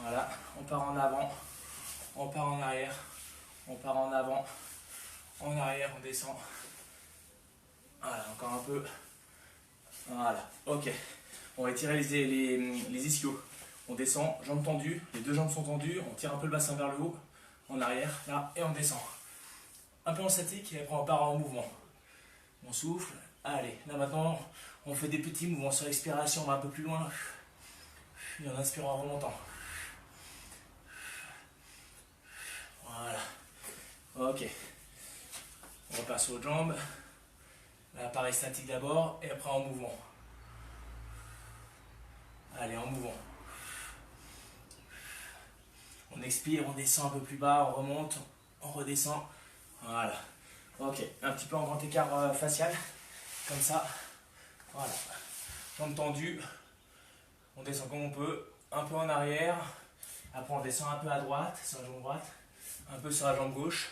Voilà, on part en avant, on part en arrière, on part en avant, en arrière, on descend. Voilà, encore un peu. Voilà, ok. On va étirer les ischios. On descend, jambes tendues, les deux jambes sont tendues, on tire un peu le bassin vers le haut, en arrière, là, et on descend. Un peu en statique et après on part en mouvement. On souffle, allez, là maintenant on fait des petits mouvements sur l'expiration, on va un peu plus loin. Et en inspirant en remontant. Voilà, ok. On repart sur les jambes. Là, pareil, statique d'abord et après en mouvement. Allez, en mouvement. On expire, on descend un peu plus bas, on remonte, on redescend. Voilà. Ok, un petit peu en grand écart facial, comme ça. Voilà. Jambes tendues. On descend comme on peut, un peu en arrière. Après, on descend un peu à droite, sur la jambe droite, un peu sur la jambe gauche.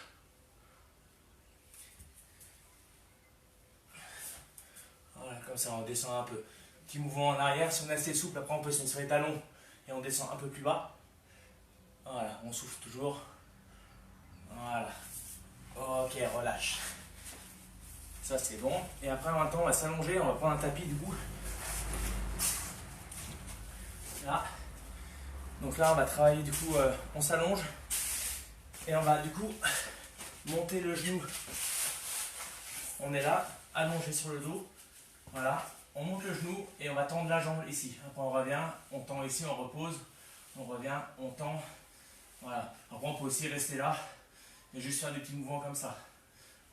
Voilà, comme ça, on descend un peu. Petit mouvement en arrière, si on est assez souple, après on peut se mettre sur les talons et on descend un peu plus bas. Voilà, on souffle toujours. Voilà. Ok, relâche. Ça c'est bon. Et après maintenant on va s'allonger, on va prendre un tapis du coup. Là. Donc là on va travailler du coup, on s'allonge. Et on va du coup monter le genou. On est là, allongé sur le dos. Voilà. On monte le genou et on va tendre la jambe ici. Après on revient, on tend ici, on repose. On revient, on tend. Voilà. Après on peut aussi rester là et juste faire des petits mouvements comme ça.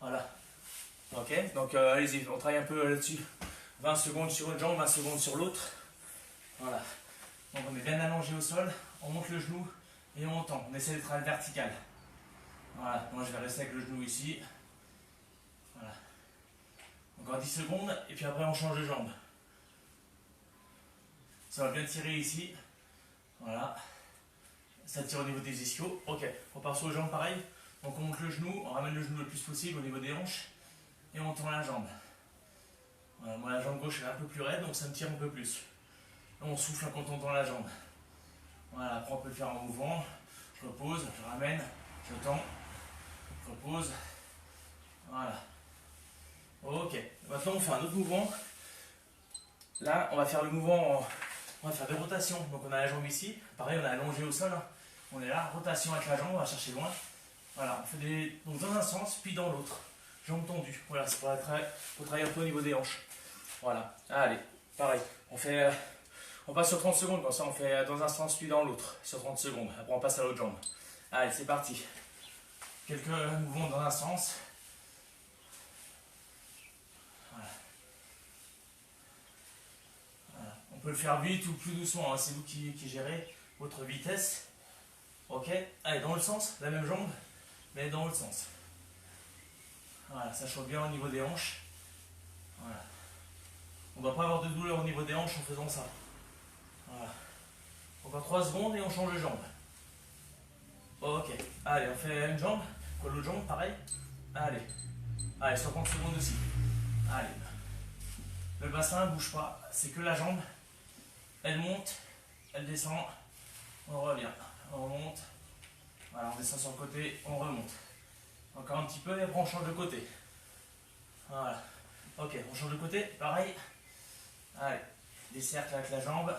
Voilà. Ok, donc allez-y, on travaille un peu là-dessus. 20 secondes sur une jambe, 20 secondes sur l'autre. Voilà. Donc on est bien allongé au sol, on monte le genou et on tend. On essaie de travailler vertical. Voilà, moi je vais rester avec le genou ici. Voilà. Encore 10 secondes et puis après on change de jambe. Ça va bien tirer ici. Voilà. Ça tire au niveau des ischios. Ok, on part sur les jambes pareil. Donc on monte le genou, on ramène le genou le plus possible au niveau des hanches. Et on tend la jambe. Voilà, moi la jambe gauche elle est un peu plus raide donc ça me tire un peu plus. Là, on souffle quand on tend la jambe. Voilà, après on peut le faire en mouvement. Je repose, je ramène, je tends, je repose. Voilà. Ok, maintenant on fait un autre mouvement. Là on va faire le mouvement, on va faire des rotations. Donc on a la jambe ici, pareil on est allongé au sol. On est là, rotation avec la jambe, on va chercher loin. Voilà, on fait des. Donc dans un sens, puis dans l'autre. Jambes tendues. Voilà, c'est pour travailler un peu au niveau des hanches. Voilà, allez, pareil. On passe sur 30 secondes, comme ça on fait dans un sens puis dans l'autre, sur 30 secondes. Après on passe à l'autre jambe. Allez, c'est parti. Quelques mouvements dans un sens. Voilà. Voilà. On peut le faire vite ou plus doucement, hein. C'est vous qui gérez votre vitesse. Ok, allez, dans le sens, la même jambe, mais dans l'autre sens. Voilà, ça chauffe bien au niveau des hanches. Voilà. On ne doit pas avoir de douleur au niveau des hanches en faisant ça. Voilà. Encore 3 secondes et on change de jambe. Ok, allez, on fait une jambe, l'autre jambe, pareil. Allez, allez, 50 secondes aussi. Allez. Le bassin ne bouge pas, c'est que la jambe. Elle monte, elle descend, on revient. On remonte. Voilà, on descend sur le côté, on remonte. Encore un petit peu et après on change de côté. Voilà. Ok, on change de côté, pareil. Allez, des cercles avec la jambe.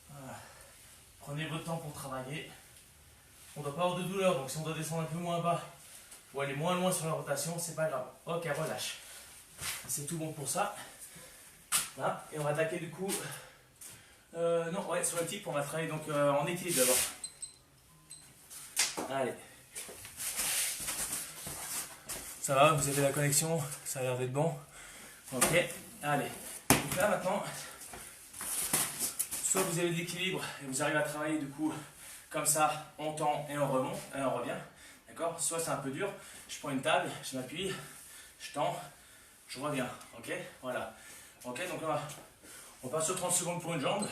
Voilà. Prenez votre temps pour travailler. On ne doit pas avoir de douleur, donc si on doit descendre un peu moins bas ou aller moins loin sur la rotation, c'est pas grave. Ok, relâche. C'est tout bon pour ça. Là, et on va attaquer du coup. Non, ouais, sur le type, on va travailler donc en équilibre d'abord. Allez. Ça va, vous avez la connexion, ça a l'air d'être bon. Ok, allez. Donc là maintenant, soit vous avez de l'équilibre et vous arrivez à travailler du coup comme ça, on tend et on remonte, et on revient. D'accord? Soit c'est un peu dur, je prends une table, je m'appuie, je tends, je reviens. Ok? Voilà. Ok, donc là, on passe sur 30 secondes pour une jambe,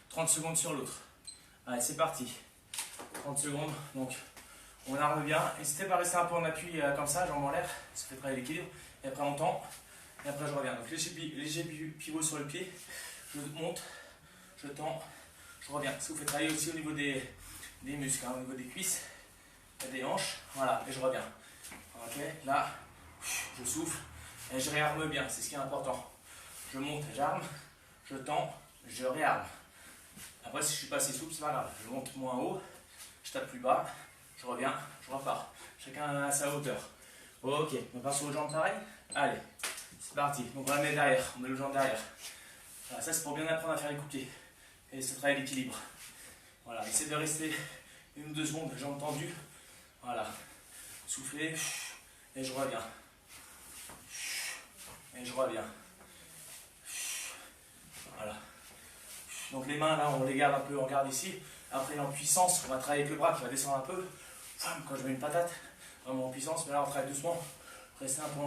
30 secondes sur l'autre. Allez, c'est parti. 30 secondes, donc on en revient. N'hésitez pas à rester un peu en appui comme ça, jambes en l'air, ça fait travailler l'équilibre. Et après on tend, et après je reviens. Donc léger pivot sur le pied, je monte, je tends, je reviens. Ça vous fait travailler aussi au niveau des muscles, hein, au niveau des cuisses, des hanches. Voilà, et je reviens. Ok, là, je souffle et je réarme bien, c'est ce qui est important. Je monte, j'arme, je tends, je réarme. Après, si je suis pas assez souple, c'est pas grave. Je monte moins haut, je tape plus bas, je reviens, je repars. Chacun à sa hauteur. Ok, on passe aux jambes pareil. Allez, c'est parti. Donc on la met derrière, on met le jambes derrière. Voilà, ça c'est pour bien apprendre à faire les coups de pied. Et ça travaille l'équilibre. Voilà, essayez de rester 1 ou 2 secondes, jambes tendues. Voilà, soufflez, et je reviens. Et je reviens. Voilà. Donc les mains là, on les garde un peu, on garde ici. Après en puissance, on va travailler avec le bras qui va descendre un peu. Quand je mets une patate, vraiment en puissance, mais là on travaille doucement. Restez un peu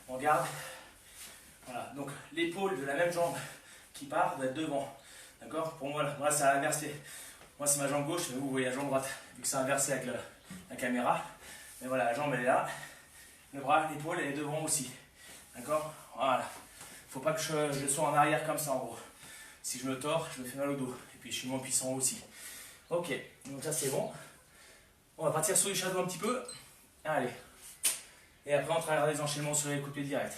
en garde. Voilà, donc l'épaule de la même jambe qui part doit être devant. D'accord? Pour moi, là c'est à l'inversé. Moi c'est ma jambe gauche, mais vous voyez la jambe droite, vu que c'est inversé avec la caméra. Mais voilà, la jambe elle est là. Le bras, l'épaule elle est devant aussi. D'accord? Voilà. Faut pas que je sois en arrière comme ça en gros. Si je me tords, je me fais mal au dos. Et puis je suis moins puissant aussi. Ok, donc ça c'est bon. On va partir sur les shadows un petit peu. Allez. Et après on travaillera des enchaînements sur les coups de pied directs.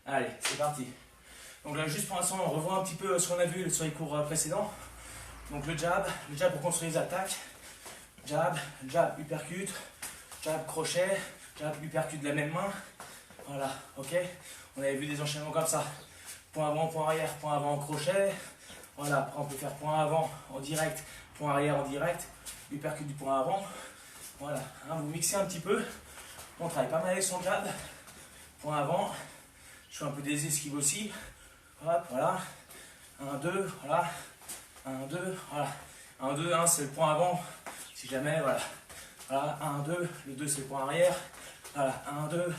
Allez, c'est parti. Donc là juste pour l'instant on revoit un petit peu ce qu'on a vu sur les cours précédents. Donc le jab pour construire les attaques. Jab, uppercut, jab, crochet, jab, uppercut de la même main. Voilà, ok. On avait vu des enchaînements comme ça. Point avant, point arrière, point avant, crochet. Voilà, après on peut faire point avant en direct, point arrière en direct, uppercut du point avant. Voilà, hein, vous mixez un petit peu. On travaille pas mal avec son jab. Point avant. Je fais un peu des esquives aussi. Hop, voilà. 1, 2, voilà. 1, 2, voilà. 1, 2, 1 c'est le point avant. Si jamais, voilà. Voilà, 1, 2, le 2 c'est le point arrière. Voilà, 1, 2,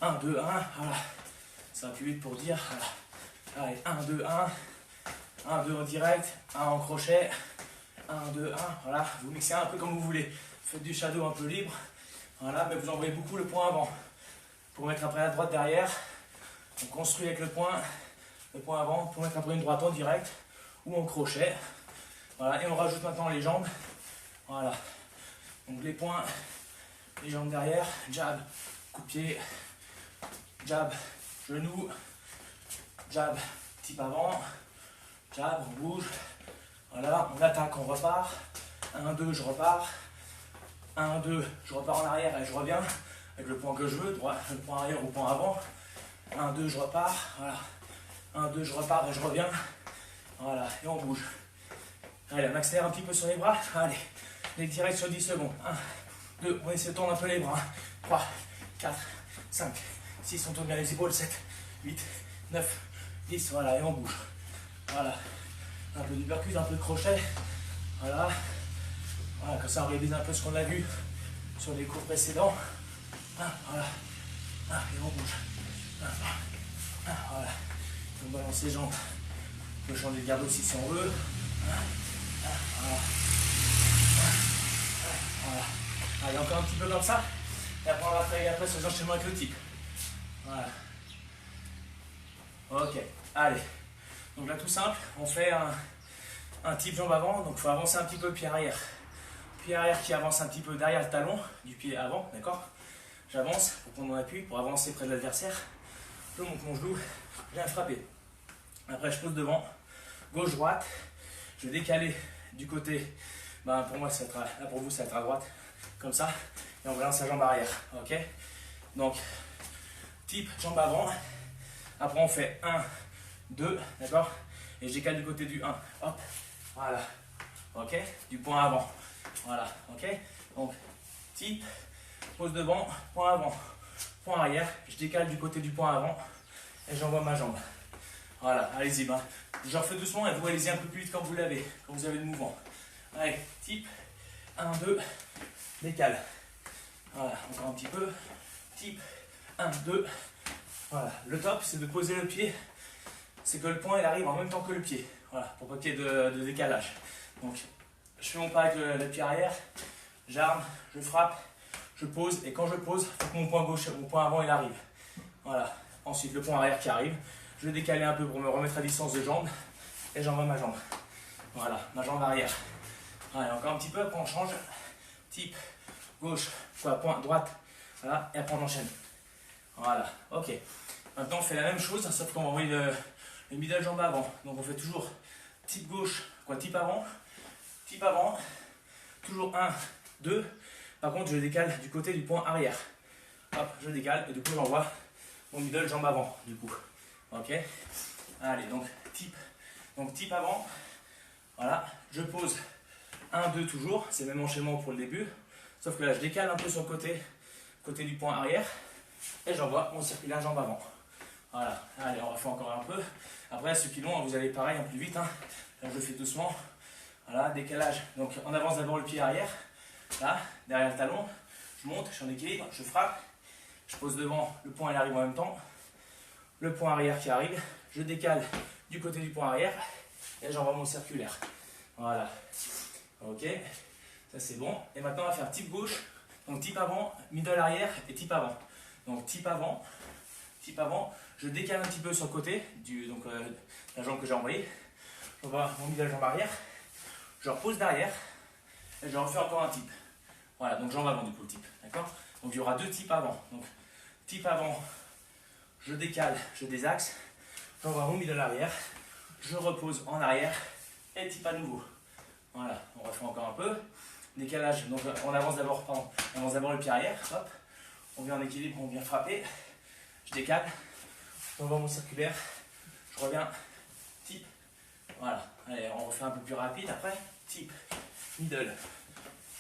1, 2, 1, voilà. Ça va plus vite pour dire, voilà. Allez, 1, 2, 1. 1, 2 en direct, 1 en crochet. 1, 2, 1, voilà. Vous mixez un peu comme vous voulez. Faites du shadow un peu libre. Voilà, mais vous envoyez beaucoup le point avant. Pour mettre après la droite derrière, on construit avec le point avant, pour mettre après une droite en direct ou en crochet. Voilà, et on rajoute maintenant les jambes. Voilà. Donc les points, les jambes derrière, jab, coup de pied, jab, genou, jab, type avant, jab, on bouge. Voilà, on attaque, on repart. 1, 2, je repars. 1, 2, je repars en arrière et je reviens avec le point que je veux, droit, le point arrière ou point avant. 1, 2, je repars, voilà. 1, 2, je repars et je reviens. Voilà, et on bouge. Allez, on accélère un petit peu sur les bras. Allez, les directs sur 10 secondes. 1, 2, on essaie de tendre un peu les bras. 3, 4, 5, 6, on tourne bien les épaules. 7, 8, 9, 10, voilà, et on bouge. Voilà, un peu d'uppercut, un peu de crochet. Voilà. Voilà, comme ça on révise un peu ce qu'on a vu sur les cours précédents. Voilà. Et on bouge. Voilà. On balance les jambes. On peut changer de garde aussi si on veut. Voilà. Allez, encore un petit peu comme ça. Et après on va travailler après sur les enchaînements avec le type. Voilà. Ok. Allez. Donc là tout simple, on fait un type jambe avant. Donc il faut avancer un petit peu le pied arrière. Pied arrière qui avance un petit peu derrière le talon du pied avant, d'accord? J'avance pour prendre mon appui, pour avancer près de l'adversaire. Je monte mon genou, je viens frapper. Après je pose devant, gauche-droite. Je vais décaler du côté, pour moi ça va être là pour vous ça va être à droite, comme ça. Et on relance la jambe arrière, ok? Donc, type jambe avant. Après on fait 1, 2, d'accord? Et je décale du côté du 1, hop, voilà, ok? Du point avant. Voilà, ok? Donc, type, pose devant, point avant, point arrière. Je décale du côté du point avant et j'envoie ma jambe. Voilà, allez-y, je refais doucement et vous allez-y un peu plus vite quand vous l'avez, quand vous avez le mouvement. Allez, type, 1, 2, décale. Voilà, encore un petit peu. Type, 1, 2. Voilà, le top, c'est de poser le pied. C'est que le point, il arrive en même temps que le pied. Voilà, pour pas qu'il y ait de décalage. Donc, je fais mon pas avec le pied arrière, j'arme, je frappe, je pose, et quand je pose, il faut que mon point gauche, mon point avant, il arrive. Voilà. Ensuite, le point arrière qui arrive, je vais décaler un peu pour me remettre à distance de jambe. et j'envoie ma jambe. Voilà, ma jambe arrière. Allez, encore un petit peu, après on change. Type gauche, quoi, point, droite. Voilà, et après on enchaîne. Voilà, ok. Maintenant on fait la même chose, sauf qu'on va envoyer le middle jambe avant. Donc on fait toujours type gauche, quoi, type avant, toujours 1, 2. Par contre je décale du côté du point arrière. Hop, je décale et du coup j'envoie mon middle jambe avant, du coup. Ok. Allez, donc type avant. Voilà, je pose 1, 2 toujours, c'est le même enchaînement pour le début. Sauf que là je décale un peu sur le côté du point arrière. Et j'envoie mon circulaire jambe avant. Voilà, allez, on refait encore un peu. Après, ceux qui l'ont, vous allez pareil, un plus vite. Hein. Là, je le fais doucement. Voilà, décalage. Donc, on avance d'abord le pied arrière. Là, derrière le talon. Je monte, je suis en équilibre, je frappe. Je pose devant, le point il arrive en même temps. Le point arrière qui arrive. Je décale du côté du point arrière. Et j'envoie mon circulaire. Voilà. Ok, ça c'est bon. Et maintenant, on va faire type gauche. Donc, type avant, middle arrière et type avant. Donc, type avant, je décale un petit peu sur le côté de la jambe que j'ai envoyée. J'envoie mon middle jambe arrière. Je repose derrière. Et je refais encore un type. Voilà, donc jambe avant du coup le type. D'accord? Donc, il y aura deux types avant. Donc, type avant, je décale, je désaxe. J'envoie mon middle arrière. Je repose en arrière. Et type à nouveau. Voilà, on refait encore un peu. Décalage, donc on avance d'abord le pied arrière. Hop. On vient en équilibre, on vient frapper. Je décale. J'envoie mon circulaire. Je reviens. Type. Voilà. Allez, on refait un peu plus rapide après. Type. Middle.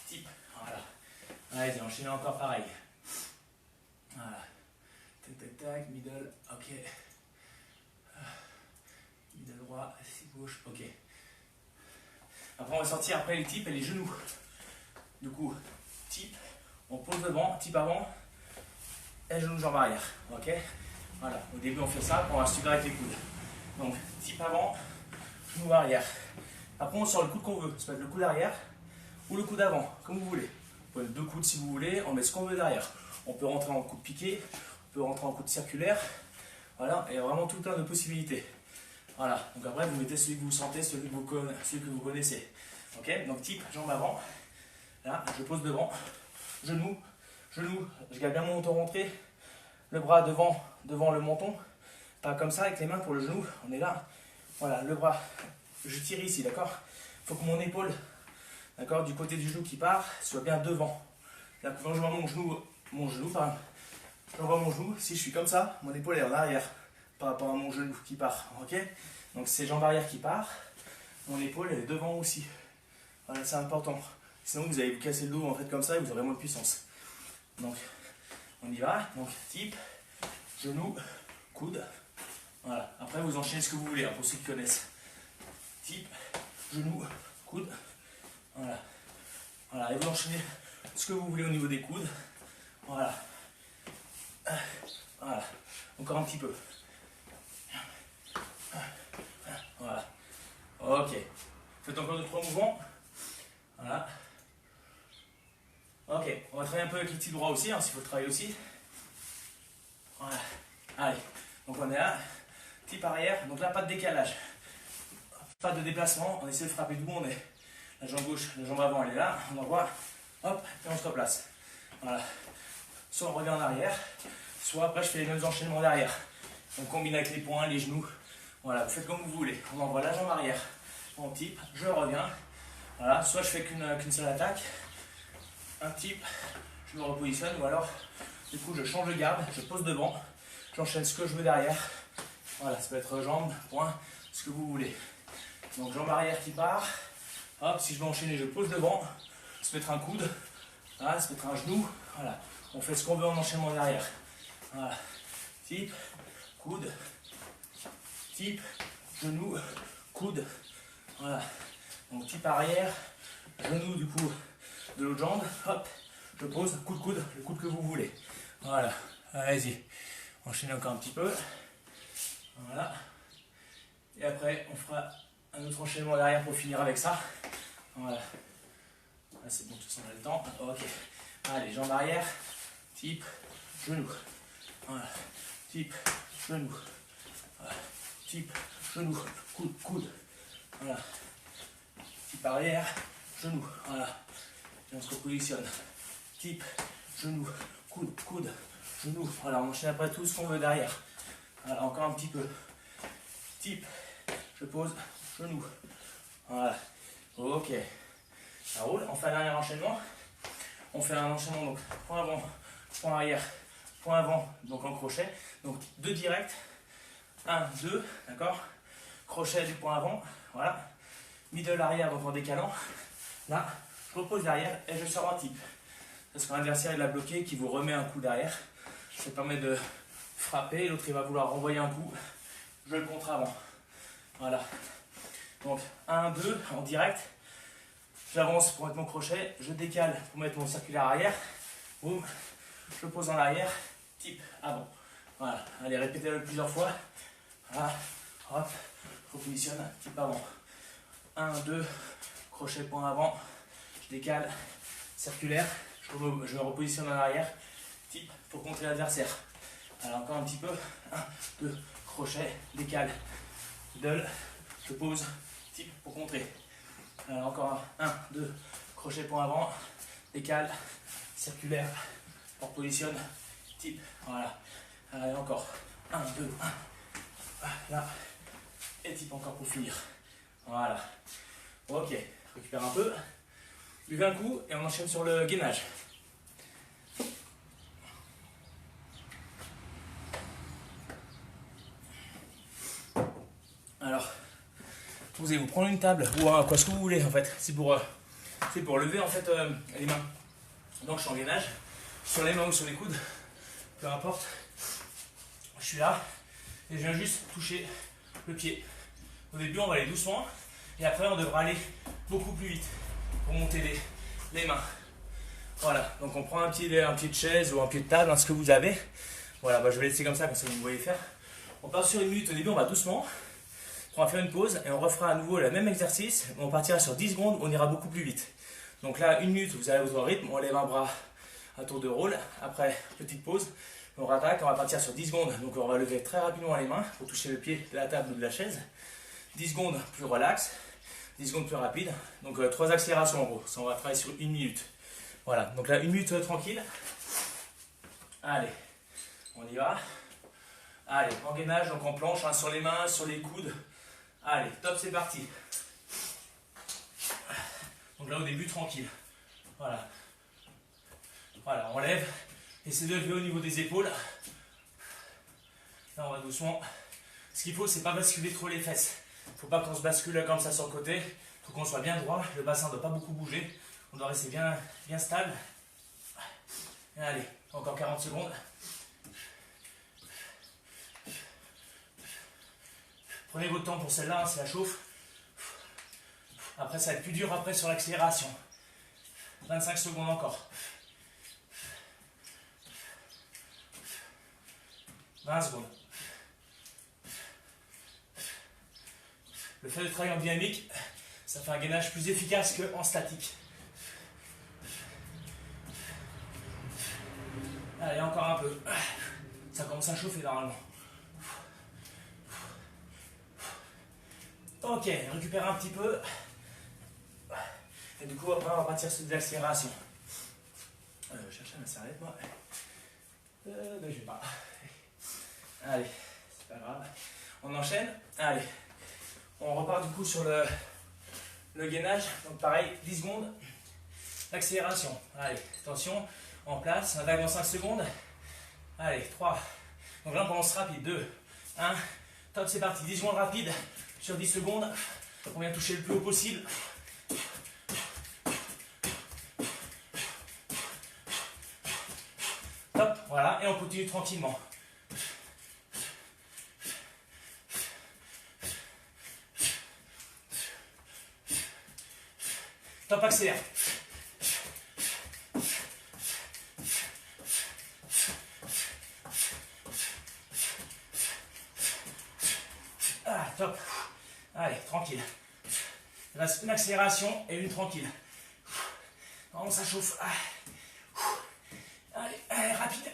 Type. Voilà. Allez, enchaînez encore pareil. Voilà. Tac, tac, tac. Middle. Ok. Middle droit. Gauche. Ok. Après, on va sortir après les types et les genoux. Du coup, type. On pose devant. Type avant. Et genou, jambe arrière. Ok. Voilà. Au début, on fait ça. Après, on va subir avec les coudes. Donc, type avant. Genou arrière. Après, on sort le coude qu'on veut. Ça peut être le coude arrière ou le coude avant, comme vous voulez. Vous pouvez mettre deux coudes si vous voulez. On met ce qu'on veut derrière. On peut rentrer en coude piqué. On peut rentrer en coude circulaire. Voilà. Et vraiment tout un tas de possibilités. Voilà. Donc après, vous mettez celui que vous sentez, celui que vous connaissez. Ok. Donc, type jambe avant. Là, je pose devant. Genou. Je garde bien mon menton rentré. Le bras devant le menton. Pas comme ça avec les mains pour le genou. On est là. Voilà, le bras. Je tire ici, d'accord? Il faut que mon épaule, d'accord, du côté du genou qui part, soit bien devant. Là, quand je vois mon genou, pardon. J'envoie mon genou. Si je suis comme ça, mon épaule est en arrière par rapport à mon genou qui part. Ok? Donc c'est jambe arrière qui part. Mon épaule elle est devant aussi. Voilà, c'est important. Sinon vous allez vous casser le dos en fait comme ça et vous aurez moins de puissance. Donc on y va. Donc type, genou, coude. Voilà. Après vous enchaînez ce que vous voulez, hein, pour ceux qui connaissent. Type, genou, coude. Voilà. Voilà. Et vous enchaînez ce que vous voulez au niveau des coudes. Voilà. Voilà. Encore un petit peu. Voilà. Ok. Faites encore 2-3 mouvements. Voilà. Ok. On va travailler un peu avec les petits droits aussi, hein, s'il faut le travailler aussi. Voilà. Allez. Donc on est là. Type arrière. Donc là, pas de décalage. Pas de déplacement. On essaie de frapper d'où on est. La jambe gauche, la jambe avant, elle est là. On envoie. Hop. Et on se replace. Voilà. Soit on revient en arrière. Soit après, je fais les mêmes enchaînements derrière. On combine avec les poings, les genoux. Voilà, vous faites comme vous voulez. On envoie la jambe arrière en type, je reviens. Voilà, soit je fais qu'une seule attaque, un type, je me repositionne, ou alors, du coup, je change de garde, je pose devant, j'enchaîne ce que je veux derrière. Voilà, ça peut être jambe, point, ce que vous voulez. Donc, jambe arrière qui part. Hop, si je veux enchaîner, je pose devant. Ça peut être un coude, voilà, ça peut être un genou. Voilà, on fait ce qu'on veut en enchaînement derrière. Voilà, type, coude. Type, genou, coude. Voilà. Donc type arrière, genou du coup de l'autre jambe. Hop, je pose, coude, le coude que vous voulez. Voilà. Allez-y. Enchaînez encore un petit peu. Voilà. Et après, on fera un autre enchaînement derrière pour finir avec ça. Voilà. Là, c'est bon, tout ça, on a le temps. Ok. Allez, jambe arrière. Type, genou. Voilà. Type, genou. Voilà. Type, genou, coude. Voilà. Type arrière, genou. Voilà. Et on se repositionne. Type, genou, coude, coude, genou. Voilà, on enchaîne après tout ce qu'on veut derrière. Voilà, encore un petit peu. Type, je pose, genou. Voilà. Ok. Ça roule. On fait un dernier enchaînement. On fait un enchaînement, donc point avant, point arrière, point avant, donc en crochet. Donc 2 directs. 1, 2, d'accord. Crochet du point avant. Voilà. Middle arrière, donc en décalant. Là, je repose derrière et je sors en type. Parce qu'un adversaire il a bloqué, qui vous remet un coup derrière. Ça permet de frapper. L'autre il va vouloir renvoyer un coup. Je le contre avant. Voilà. Donc 1, 2 en direct. J'avance pour mettre mon crochet. Je décale pour mettre mon circulaire arrière. Boum. Je pose en arrière. Type avant. Voilà. Allez, répétez-le plusieurs fois. Voilà. Hop. Je repositionne. Type avant. 1, 2. Crochet point avant. Je décale. Circulaire. Je me repositionne en arrière. Type pour contrer l'adversaire. Alors encore un petit peu. 1, 2. Crochet. Décale. Middle. Je pose. Type pour contrer. Alors encore un. 1, 2. Crochet point avant. Décale. Circulaire. On positionne. Type. Voilà. Allez encore. 1, 2, 1. Là. Et type encore pour finir. Voilà. Ok. Récupère un peu. Buvez un coup et on enchaîne sur le gainage. Alors, vous allez vous prendre une table ou quoi ce que vous voulez en fait. C'est pour lever en fait les mains. Donc je suis en gainage, sur les mains ou sur les coudes, peu importe. Je suis là et je viens juste toucher le pied. Au début on va aller doucement et après on devra aller beaucoup plus vite pour monter les mains. Voilà, donc on prend un pied de chaise ou un pied de table, hein, ce que vous avez. Voilà, bah, je vais laisser comme ça vous voyez faire. On part sur 1 minute, au début on va doucement. On va faire une pause et on refera à nouveau le même exercice. On partira sur 10 secondes, on ira beaucoup plus vite. Donc là, 1 minute, vous avez votre rythme, on lève un bras à tour de rôle. Après, petite pause, on rattaque, on va partir sur 10 secondes. Donc on va lever très rapidement les mains pour toucher le pied de la table ou de la chaise. 10 secondes plus relax, 10 secondes plus rapide. Donc 3 accélérations en gros. Ça, on va travailler sur 1 minute. Voilà, donc là, 1 minute tranquille. Allez, on y va. Allez, en gainage, donc en planche, hein, sur les mains, sur les coudes. Allez, top, c'est parti. Donc là, au début, tranquille. Voilà. Voilà, on lève. Essayez de lever au niveau des épaules. Là, on va doucement. Ce qu'il faut, c'est pas basculer trop les fesses. Il ne faut pas qu'on se bascule comme ça sur le côté. Il faut qu'on soit bien droit. Le bassin ne doit pas beaucoup bouger. On doit rester bien stable. Allez, encore 40 secondes. Prenez votre temps pour celle-là, hein, c'est la chauffe. Après, ça va être plus dur après sur l'accélération. 25 secondes encore. 20 secondes. Le fait de travailler en dynamique, ça fait un gainage plus efficace qu'en statique. Allez, encore un peu. Ça commence à chauffer normalement. Ok, récupère un petit peu. Et du coup, après, on va partir sur de l'accélération. Je cherche ma serviette, moi. Je vais pas. Allez, c'est pas grave. On enchaîne. Allez. On repart du coup sur le gainage. Donc pareil, 10 secondes. Accélération. Allez, attention. En place. On attaque dans 5 secondes. Allez, 3. Donc là, on commence rapide. 2, 1. Top, c'est parti. 10 secondes rapides. Sur 10 secondes, on vient toucher le plus haut possible. Top, voilà, et on continue tranquillement. Top, accélère. Ah, top. Allez, tranquille. Il reste une accélération et une tranquille. Vraiment, ça chauffe. Allez, allez, rapide.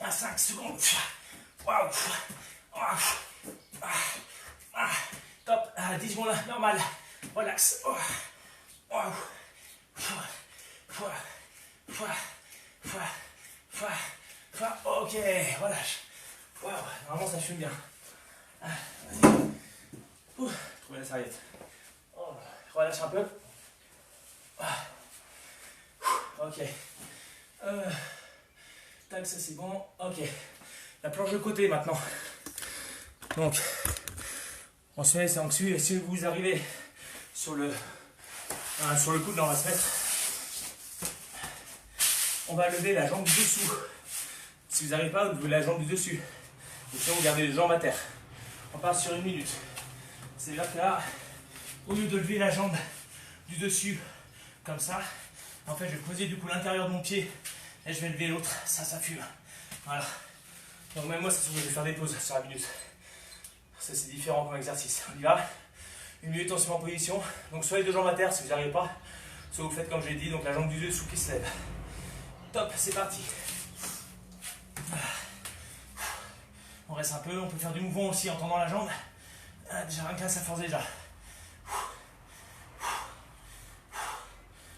5 secondes. Waouh. Top. 10 secondes, normal. Relax. Ok, relâche. Normalement ça fume bien. Trouvez la serviette. Relâche un peu. Ok. Tac, ça c'est bon. Ok. La planche de côté maintenant. Donc, on se met, si vous arrivez sur le coude, là on va se mettre. On va lever la jambe du dessous. Si vous n'arrivez pas, vous levez la jambe du dessus. Et sinon, vous gardez les jambes à terre. On part sur 1 minute. C'est-à-dire que là, au lieu de lever la jambe du dessus, comme ça, en fait, je vais poser du coup l'intérieur de mon pied et je vais lever l'autre. Ça fume. Voilà. Donc, même moi, ça se trouve, je vais faire des pauses sur la minute. Ça, c'est différent comme exercice. On y va. 1 minute, on se met en position. Donc, soit les deux jambes à terre si vous n'y arrivez pas, soit vous faites comme j'ai dit, donc la jambe du dessous qui se lève. Top, c'est parti. On reste un peu, on peut faire du mouvement aussi en tendant la jambe. Déjà rien que là, ça force déjà.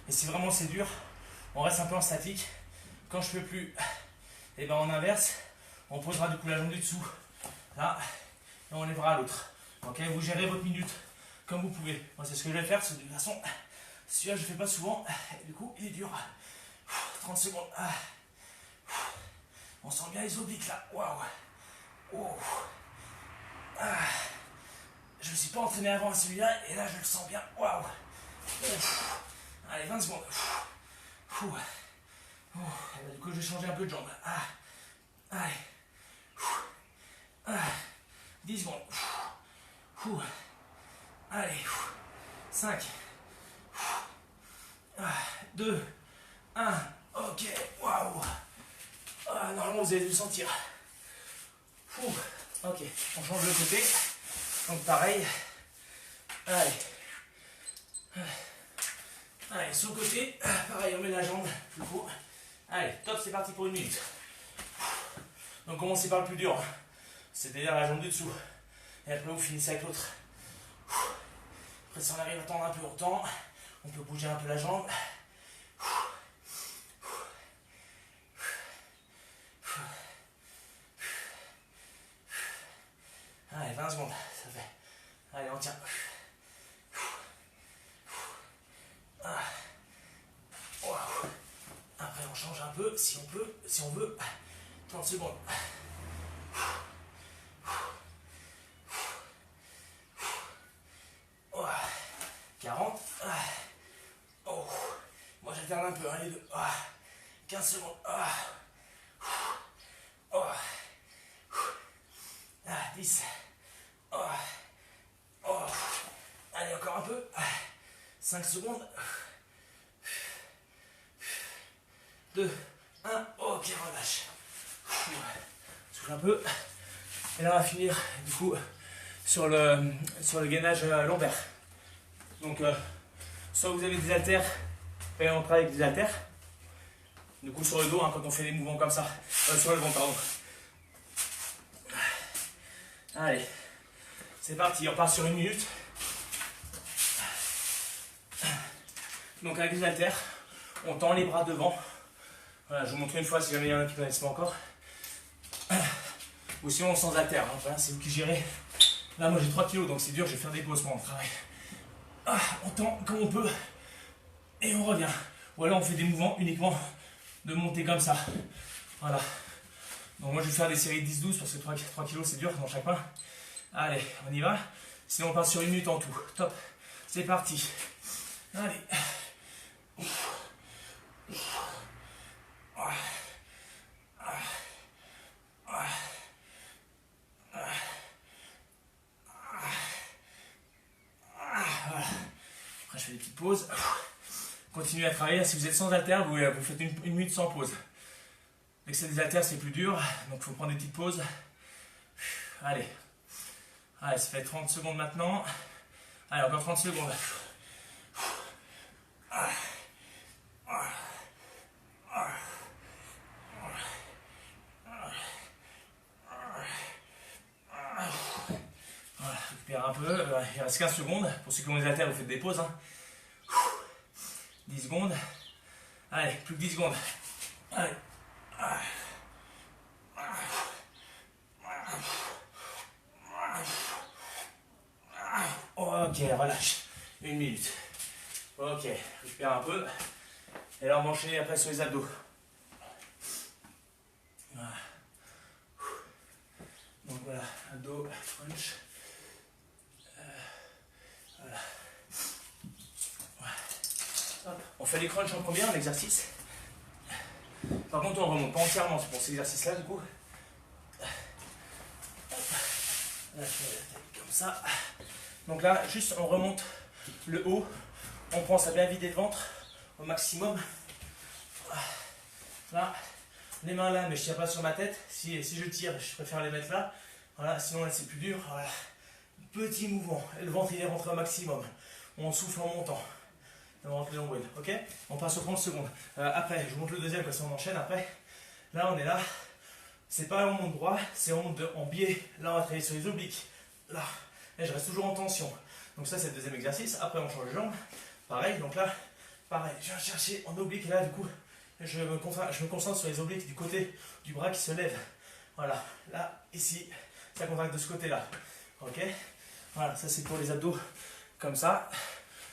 Et si vraiment c'est dur, on reste un peu en statique. Quand je ne peux plus, et ben on inverse. On posera du coup la jambe du dessous. Là, et on lèvera l'autre. Ok, vous gérez votre minute comme vous pouvez. Moi, c'est ce que je vais faire. De toute façon, celui-là, je ne fais pas souvent. Et du coup, il est dur. 30 secondes. On sent bien les obliques là. Waouh. Je ne me suis pas entraîné avant à celui-là et là je le sens bien. Waouh. Allez, 20 secondes. Du coup, je vais changer un peu de jambe. Allez. 10 secondes. Allez. 5. 2. 1. Ok. Waouh. Normalement, vous allez le sentir. Ok, on change de côté. Donc pareil. Allez, sur le côté. Pareil, on met la jambe. Du coup. Allez, top, c'est parti pour 1 minute. Donc commencez par le plus dur. C'est-à-dire la jambe du dessous. Et après vous finissez avec l'autre. Après si on arrive à tendre un peu longtemps, on peut bouger un peu la jambe. Allez, 20 secondes, ça fait. Allez, on tient. Après, on change un peu, si on veut. 30 secondes. 40. Moi, j'alterne un peu, les deux. 15 secondes. 10. Allez, encore un peu. 5 secondes. 2, 1. Ok, relâche. Souffle un peu. Et là, on va finir du coup sur le gainage lombaire. Donc, soit vous avez des haltères, et on travaille avec des haltères. Du coup, sur le dos, quand on fait des mouvements comme ça. Sur le ventre, pardon. Allez, c'est parti, on part sur 1 minute. Donc avec les haltères, on tend les bras devant. Voilà, je vous montre une fois si jamais il y en a qui ne connaissent pas encore. Ou sinon sans haltères, hein. Voilà, c'est vous qui gérez. Là moi j'ai 3 kg donc c'est dur, je vais faire des pauses pendant le travail. On tend comme on peut et on revient. Ou alors on fait des mouvements uniquement de monter comme ça. Voilà. Donc moi je vais faire des séries de 10-12 parce que 3 kg c'est dur dans chaque main. Allez, on y va. Sinon on part sur 1 minute en tout. Top. C'est parti. Allez. Voilà. Après je fais des petites pauses. Continuez à travailler. Si vous êtes sans haltères, vous faites 1 minute sans pause. Dès que c'est des haltères, c'est plus dur. Donc il faut prendre des petites pauses. Allez. Allez, ça fait 30 secondes maintenant. Allez, encore 30 secondes. Récupère un peu. Il reste 15 secondes. Pour ceux qui ont les haltères, vous faites des pauses. Hein. 10 secondes. Allez, plus que 10 secondes. Allez. Ok, relâche. 1 minute. Ok, récupère un peu. Et là, on va enchaîner après sur les abdos. Voilà. Donc voilà, abdos, crunch. Voilà. Hop. On fait les crunchs en premier, en exercice. Par contre, on remonte pas entièrement pour cet exercice-là, du coup. Là, je mets la tête comme ça. Donc là, juste on remonte le haut. On pense à bien vider le ventre au maximum. Là, les mains là, mais je ne tiens pas sur ma tête. Si je tire, je préfère les mettre là. Voilà, sinon là c'est plus dur. Voilà. Petit mouvement. Et le ventre il est rentré au maximum. On souffle en montant. On rentre les longues. Ok. On passe aux 30 secondes. Après, je vous montre le deuxième, comme ça on enchaîne après. Là, on est là. C'est pas on monte droit, c'est on monte en biais. Là, on va travailler sur les obliques. Là. Et je reste toujours en tension. Donc ça, c'est le deuxième exercice. Après, on change de jambe. Pareil. Donc là, pareil. Je viens chercher en oblique. Et là, du coup, je me concentre sur les obliques du côté du bras qui se lève. Voilà. Là, ici, ça contracte de ce côté-là. Ok. Voilà. Ça, c'est pour les abdos. Comme ça.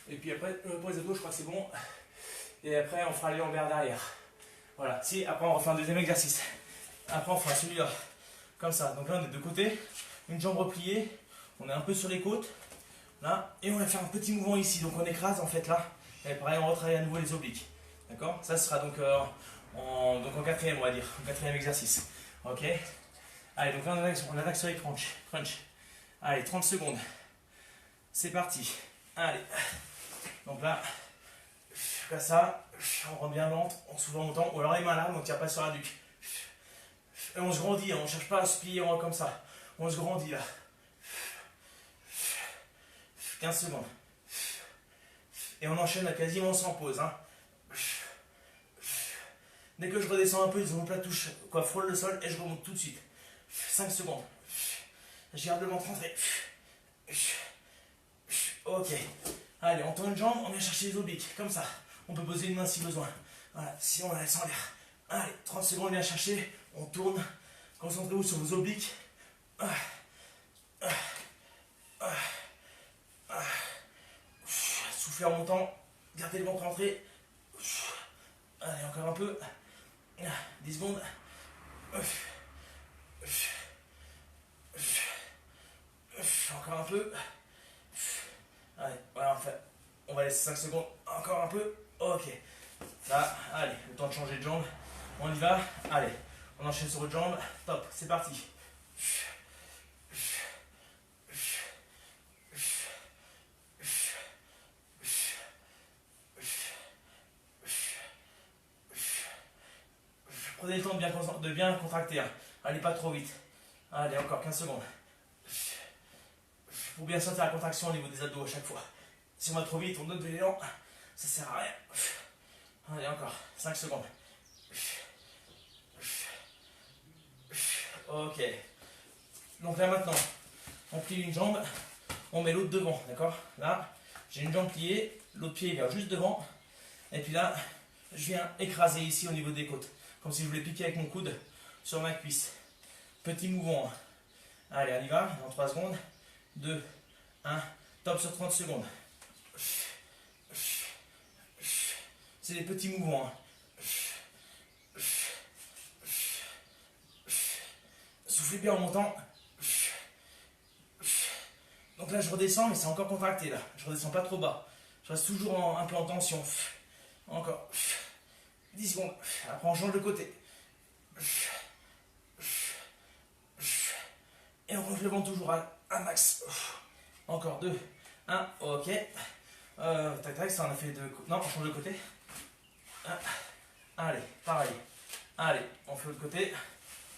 Et puis après, pour les abdos, je crois que c'est bon. Et après, on fera les lombaires derrière. Voilà. Si, après, on refait un deuxième exercice. Après, on fera celui-là. Comme ça. Donc là, on est de côté. Une jambe repliée. On est un peu sur les côtes. Là. Et on va faire un petit mouvement ici. Donc, on écrase en fait là. Et pareil, on retravaille à nouveau les obliques. D'accord? Ça sera donc, en quatrième, on va dire. En quatrième exercice. Ok? Allez, donc là, on attaque sur les crunch. Allez, 30 secondes. C'est parti. Allez. Donc là, comme ça, on rend bien ventre, on s'ouvre en montant, ou alors les mains là, on ne tire pas sur la nuque. Et on se grandit, on ne cherche pas à se plier en haut comme ça. On se grandit là. 15 secondes. Et on enchaîne à quasiment sans pause. Hein. Dès que je redescends un peu, les omoplates touchent, frôlent le sol et je remonte tout de suite. 5 secondes. Je garde le ventre rentré. Ok. Allez, on tourne une jambe, on vient chercher les obliques, comme ça. On peut poser une main si besoin. Voilà, si on la laisse en l'air. Allez, 30 secondes, on vient chercher, on tourne. Concentrez-vous sur vos obliques. Soufflez en montant, gardez le ventre rentré. Allez, encore un peu. 10 secondes. Encore un peu. Allez, voilà, on va laisser 5 secondes. Encore un peu. Ok. Là, allez, le temps de changer de jambe. On y va. Allez, on enchaîne sur votre jambe. Top, c'est parti. Prenez le temps de bien contracter. Hein. Allez, pas trop vite. Allez, encore 15 secondes. Pour bien sentir la contraction au niveau des abdos à chaque fois. Si on va trop vite, on donne de l'élan, ça sert à rien. Allez, encore 5 secondes. Ok. Donc là maintenant, on plie une jambe, on met l'autre devant, d'accord? Là, j'ai une jambe pliée, l'autre pied vient juste devant. Et puis là, je viens écraser ici au niveau des côtes. Comme si je voulais piquer avec mon coude sur ma cuisse. Petit mouvement. Allez, on y va, dans 3 secondes. 2, 1, top sur 30 secondes. C'est des petits mouvements. Soufflez bien en montant. Donc là, je redescends, mais c'est encore contracté. Là. Je redescends pas trop bas. Je reste toujours un peu en tension. Encore. 10 secondes. Après, on change de côté. Et on relève le ventre toujours à max. Encore 2, 1, ok. Tac tac, ça on a fait deux. Non, on change de côté. Allez, pareil. Allez, on fait l'autre côté.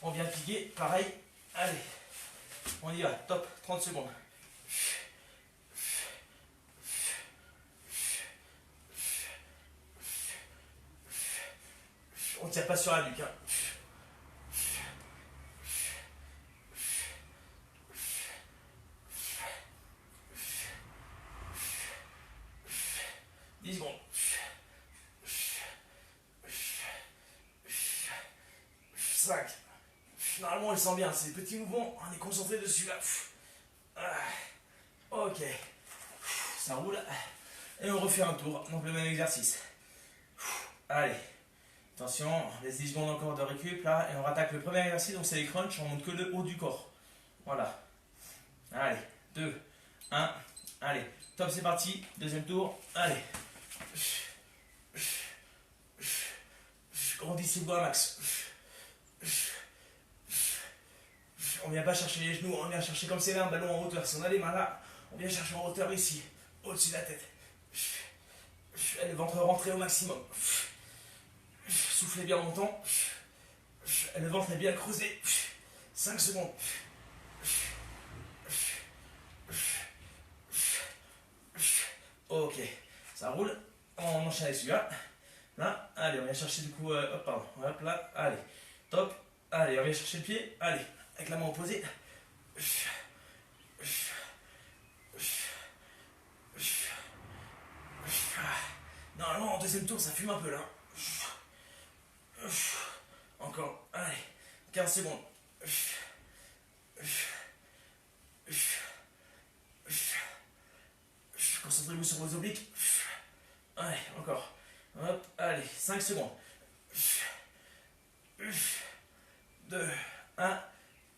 On vient piquer, pareil. Allez, on y va, top, 30 secondes. On ne tire pas sur la nuque. Hein. le sent bien, ces petits mouvements, on est concentré dessus là. Ok, ça roule. Et on refait un tour, donc le même exercice. Allez, attention, laisse 10 secondes encore de récup là, et on rattaque le premier exercice, donc c'est les crunchs, on monte que le haut du corps. Voilà. Allez, 2, 1, allez, top, c'est parti, deuxième tour, allez. Grandissez-vous à max. On vient pas chercher les genoux, on vient chercher comme c'est là un ballon en hauteur. Si on a les mains là, on vient chercher en hauteur ici, au-dessus de la tête. Et le ventre rentré au maximum. Soufflez bien longtemps. Et le ventre est bien creusé. 5 secondes. Ok, ça roule. On enchaîne avec celui-là. Là, allez, on vient chercher du coup, hop, pardon, hop là, allez, top, allez, on vient chercher le pied, allez, avec la main opposée. Normalement, en deuxième tour, ça fume un peu là. Encore, allez, 15 secondes. Concentrez-vous sur vos obliques. Allez, encore. Hop, allez, 5 secondes. 2, 1.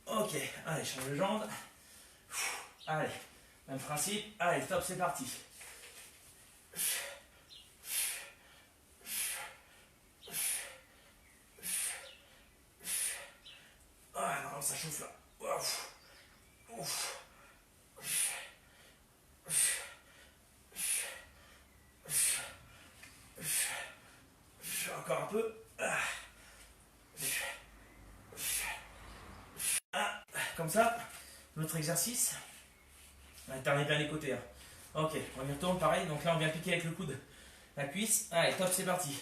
Ok, allez, change de jambe. Allez, même principe. Allez, top, c'est parti. Ah non, ça chauffe là. Ouf. Ouf. Encore un peu. Comme ça. L'autre exercice. Alternez bien les côtés. Hein. Ok, on y retourne pareil. Donc là, on vient piquer avec le coude la cuisse. Allez, top, c'est parti.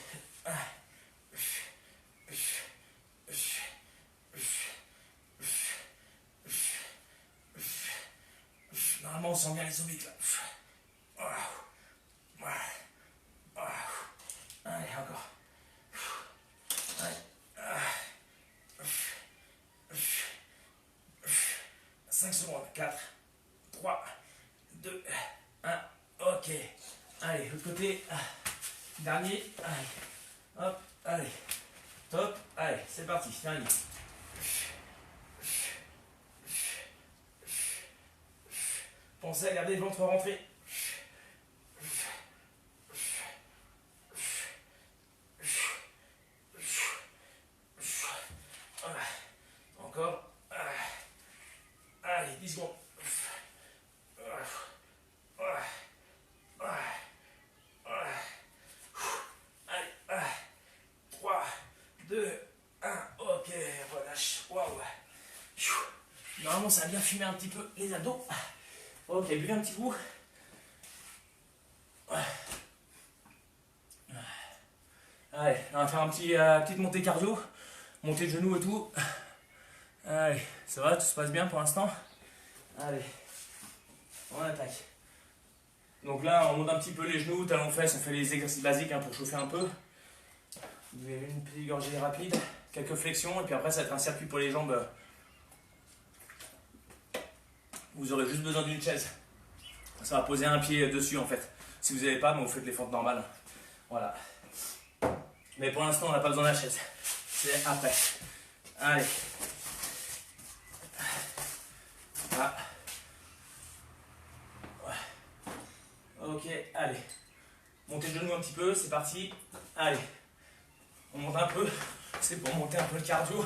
Normalement, on sent bien les obliques là. Allez, encore. Allez. 5 secondes. 4, 3, 2, 1. Ok. Allez, l'autre côté. Dernier. Allez. Hop. Allez. Top. Allez, c'est parti. Dernier. Pensez à garder le ventre rentré. Encore. Allez, 10 secondes. Allez, 3, 2, 1. Ok, relâche. Waouh. Normalement, ça a bien fumé un petit peu les abdos. Ok, buvez un petit coup. Allez, on va faire un petite montée cardio. Montée de genoux et tout. Allez, ça va, tout se passe bien pour l'instant. Allez, on attaque. Donc là, on monte un petit peu les genoux, talons fesses, on fait les exercices basiques hein, pour chauffer un peu. Vous avez une petite gorgée rapide, quelques flexions, et puis après ça va être un circuit pour les jambes. Vous aurez juste besoin d'une chaise. Ça va poser un pied dessus en fait. Si vous n'avez pas, vous faites les fentes normales. Voilà. Mais pour l'instant, on n'a pas besoin de la chaise. C'est après. Allez. Voilà. Ok, allez. Montez le genou un petit peu, c'est parti. Allez. On monte un peu. C'est pour monter un peu le cardio.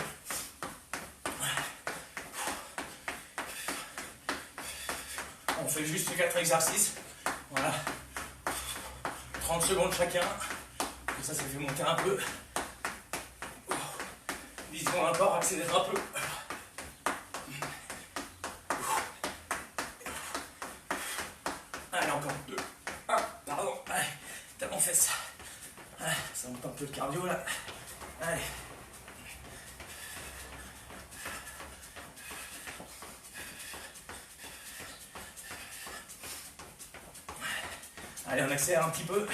On fait juste 4 exercices. Voilà. 30 secondes chacun. Comme ça fait monter un peu. 10 secondes encore, accélère un peu. Allez, encore 2. 1, pardon. Allez, talon fesses. Ça monte un peu le cardio là. Allez. Allez, on accélère un petit peu.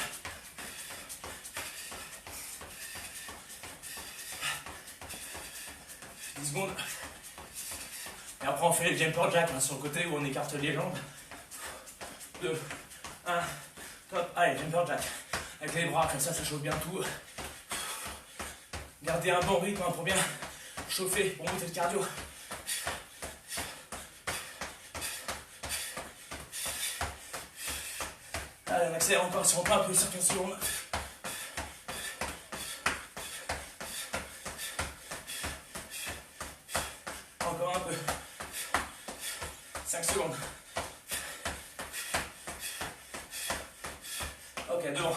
Secondes. après on fait les jumper jack hein, sur le côté où on écarte les jambes. 2, 1, top, allez, jumper jack. Avec les bras, comme ça chauffe bien tout. Gardez un bon rythme hein, pour bien chauffer, pour monter le cardio. Allez, on accélère encore si on peut un peu sur 15 secondes. Encore un peu. 5 secondes. Ok, devant.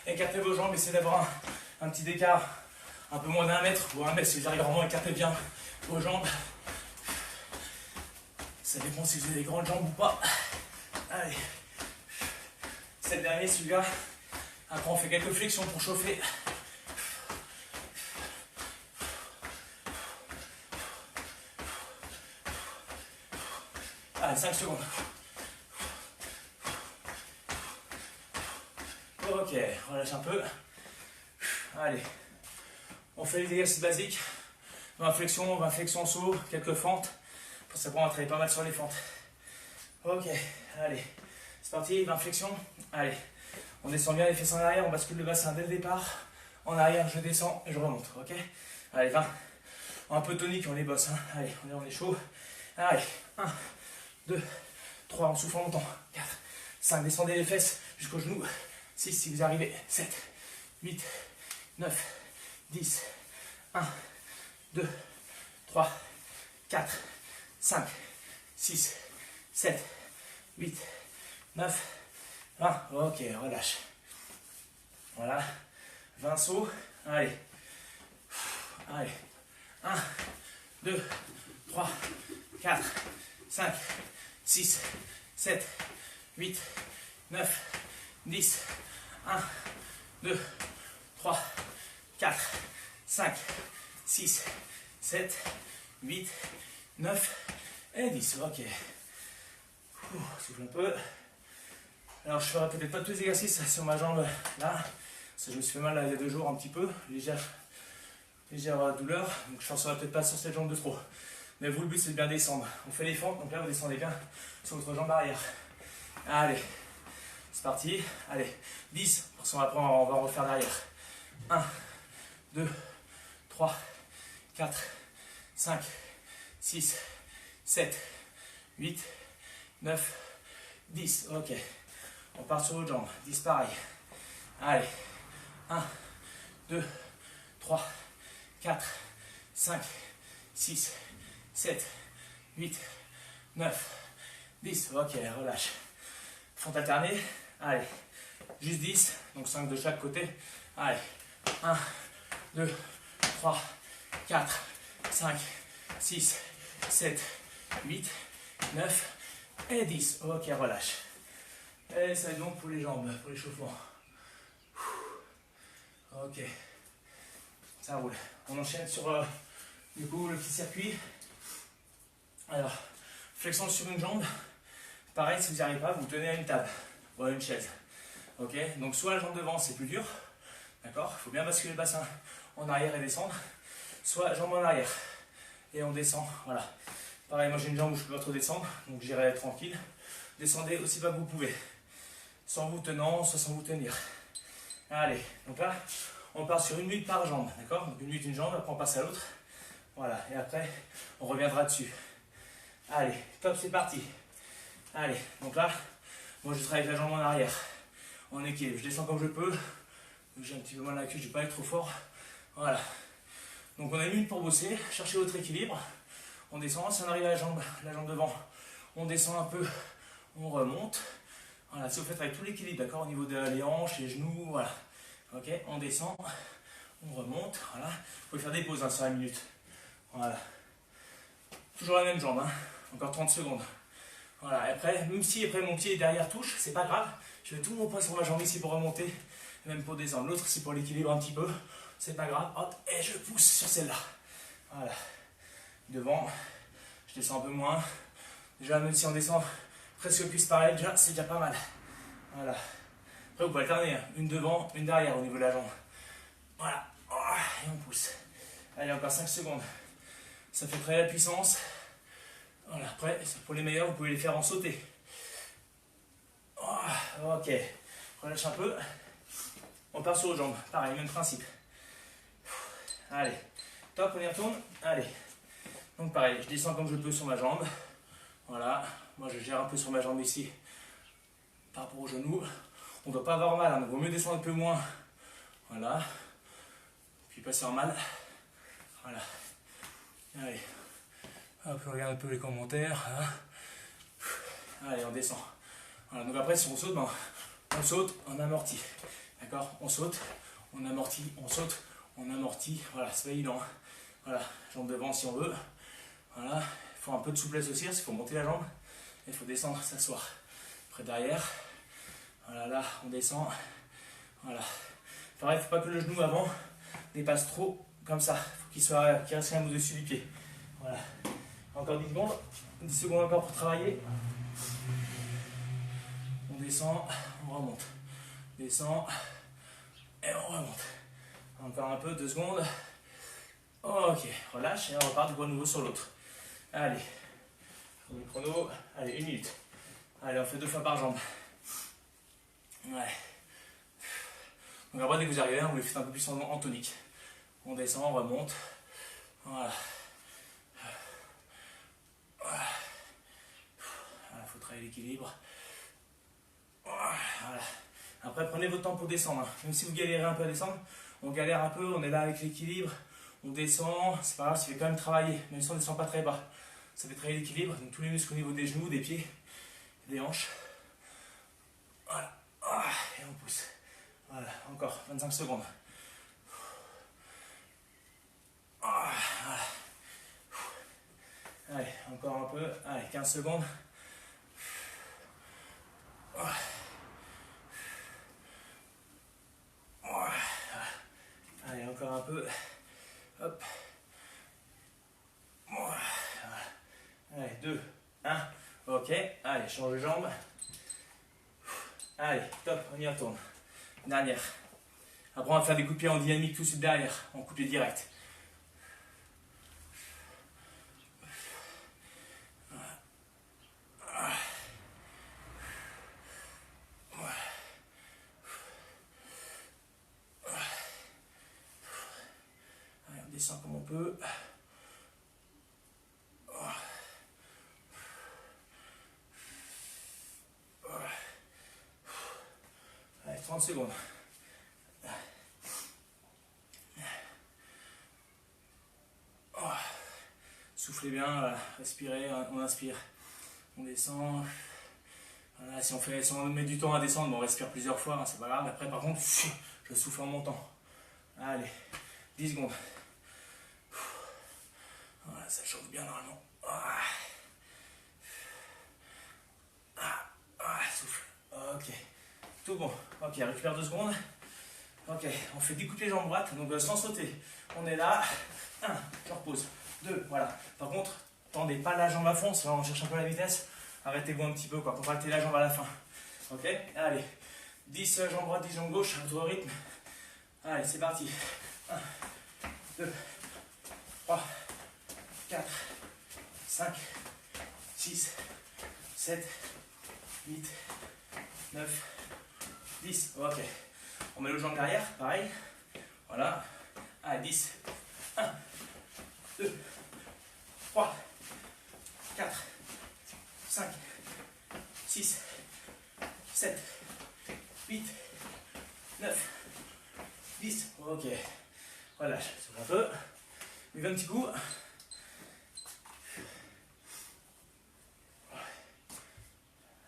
Écartez vos jambes, essayez d'avoir un petit écart, un peu moins d'1 mètre ou 1 mètre si vous arrivez vraiment à écarter bien vos jambes. Ça dépend si vous avez des grandes jambes ou pas. Allez. C'est le dernier, celui-là. Après, on fait quelques flexions pour chauffer. Allez, 5 secondes. Ok, relâche un peu. Allez. On fait les exercices basiques. 20 flexions, saut, quelques fentes. Pour ça, on va travailler pas mal sur les fentes. Ok, allez. C'est parti, 20 flexions. Allez. On descend bien les fesses en arrière, on bascule le bassin dès le départ. En arrière, je descends et je remonte. Ok. Allez, 20. Un peu tonique, on les bosse. Hein. Allez, on est chaud. Allez, 1, 2, 3, on souffle longtemps. 4, 5, descendez les fesses jusqu'aux genoux. 6 si vous arrivez. 7, 8, 9, 10, 1, 2, 3, 4, 5, 6, 7, 8, 9, 20. Ok, relâche. Voilà. 20 sauts. Allez. Allez. 1, 2, 3, 4, 5, 6, 7, 8, 9, 10, 1, 2, 3, 4, 5, 6, 7, 8, 9 et 10. Ok. Souffle un peu. Alors je ferai peut-être pas tous les exercices sur ma jambe là. Parce que je me suis fait mal là, il y a 2 jours un petit peu. Légère douleur. Donc je forcerai peut-être pas sur cette jambe de trop. Mais vous, le but c'est de bien descendre. On fait les fentes, donc là vous descendez bien sur votre jambe arrière. Allez, c'est parti. Allez, 10. Pour ça, après on va refaire derrière. 1, 2, 3, 4, 5, 6, 7, 8, 9, 10. Ok. On part sur l'autre jambe. 10 pareil. Allez. 1, 2, 3, 4, 5, 6, 7, 8, 9, 10. Ok, relâche. Fente alternée. Allez. Juste 10. Donc 5 de chaque côté. Allez. 1, 2, 3, 4, 5, 6, 7, 8, 9 et 10. Ok, relâche. Et ça va être bon pour les jambes, pour l'échauffement. Ok. Ça roule. On enchaîne sur du coup le petit circuit. Alors, flexion sur une jambe. Pareil, si vous n'y arrivez pas, vous tenez à une table ou à une chaise. Ok. Donc soit la jambe devant, c'est plus dur. D'accord. Il faut bien basculer le bassin en arrière et descendre. Soit jambe en arrière et on descend. Voilà. Pareil, moi j'ai une jambe où je ne peux pas trop descendre, donc j'irai tranquille. Descendez aussi bas que vous pouvez. Sans vous tenant, soit sans vous tenir. Allez, donc là, on part sur 1 minute par jambe, d'accord? Donc 1 minute une jambe, après on passe à l'autre. Voilà, et après, on reviendra dessus. Allez, top, c'est parti. Allez, donc là, moi je travaille avec la jambe en arrière, en équilibre. Je descends comme je peux. J'ai un petit peu mal à la cuisse, je ne vais pas être trop fort. Voilà. Donc on a 1 minute pour bosser, cherchez votre équilibre. On descend, si on arrive à la jambe devant, on descend un peu, on remonte. Voilà, si vous faites avec tout l'équilibre, d'accord, au niveau des hanches, les genoux, voilà. Ok, on descend, on remonte, voilà. Vous pouvez faire des pauses hein, sur 1 minute. Voilà. Toujours la même jambe, hein. Encore 30 secondes. Voilà, et après, même si après mon pied derrière touche, c'est pas grave. Je mets tout mon poids sur ma jambe ici pour remonter, et même pour descendre. L'autre, c'est pour l'équilibre un petit peu, c'est pas grave. Hop, et je pousse sur celle-là. Voilà. Devant, je descends un peu moins. Déjà, même si on descend presque plus pareil, déjà, c'est déjà pas mal. Voilà. Après, vous pouvez alterner, hein. Une devant, une derrière au niveau de la jambe. Voilà. Et on pousse. Allez, encore 5 secondes. Ça fait très la puissance. Voilà, après, pour les meilleurs, vous pouvez les faire en sauté. Oh, ok, relâche un peu. On part sur les jambes, pareil, même principe. Allez, top, on y retourne. Allez, donc pareil, je descends comme je peux sur ma jambe. Voilà, moi je gère un peu sur ma jambe ici, par rapport au genou. On ne doit pas avoir mal, hein, donc il vaut mieux descendre un peu moins. Voilà, puis passer en mal. Voilà, allez, hop, on regarde un peu les commentaires. Hein. Allez, on descend. Voilà, donc après, si on saute, ben, on saute, on amortit. D'accord? On saute, on amortit, on saute, on amortit. Voilà, c'est pas évident. Hein. Voilà, jambe devant si on veut. Voilà, il faut un peu de souplesse aussi, il faut monter la jambe. Il faut descendre, s'asseoir. Après derrière. Voilà, là, on descend. Voilà. Pareil, il ne faut pas que le genou avant dépasse trop comme ça. Il faut qu'il reste quand même au-dessus du pied. Voilà. Encore 10 secondes. 10 secondes encore pour travailler. On descend, on remonte. Descend et on remonte. Encore un peu, 2 secondes. Ok, relâche et on repart du coup à nouveau sur l'autre. Allez, le chrono, allez, 1 minute. Allez, on fait 2 fois par jambe. Ouais. Donc après, dès que vous arrivez, vous les faites un peu plus en tonique. On descend, on remonte. Voilà. Voilà. Il faut travailler l'équilibre. Voilà. Après, prenez votre temps pour descendre. Même si vous galérez un peu à descendre, on galère un peu, on est là avec l'équilibre. On descend, c'est pas grave, ça fait quand même travailler. Même si on ne descend pas très bas, ça fait travailler l'équilibre. Donc tous les muscles au niveau des genoux, des pieds, des hanches. Voilà. Et on pousse. Voilà, encore 25 secondes. Voilà. Allez, encore un peu. Allez, 15 secondes. Allez, encore un peu. Hop. Allez, 2, 1. Ok. Allez, change de jambe. Allez, top, on y retourne. Dernière. Après, on va faire des coups de pied en dynamique tout de suite derrière, en coup de pied direct. Allez, on descend comme on peut. Allez, 30 secondes. Soufflez bien, voilà. Respirez, on inspire, on descend. Voilà, si on met du temps à descendre, on respire plusieurs fois, hein, c'est pas grave. Après, par contre, je souffle en montant. Allez, 10 secondes. Voilà, ça chauffe bien normalement. Souffle. Ok, tout bon. Ok, récupère 2 secondes. Ok, on fait découper les jambes droites, donc sans sauter. On est là. 1, je repose. 2, voilà. Par contre, tendez pas la jambe à fond, là on cherche un peu la vitesse. Arrêtez-vous un petit peu, quoi. Contractez la jambe à la fin. Ok, allez. 10 jambes droites, 10 jambes gauche, à votre rythme. Allez, c'est parti. 1, 2, 3, 4, 5, 6, 7, 8, 9, 10. Ok. On met le jambe derrière, pareil. Voilà. Allez, 10. 1, 2, 3, 4, 5, 6, 7, 8, 9, 10. Ok. Relâche. Souffle un peu. Buvez un petit coup.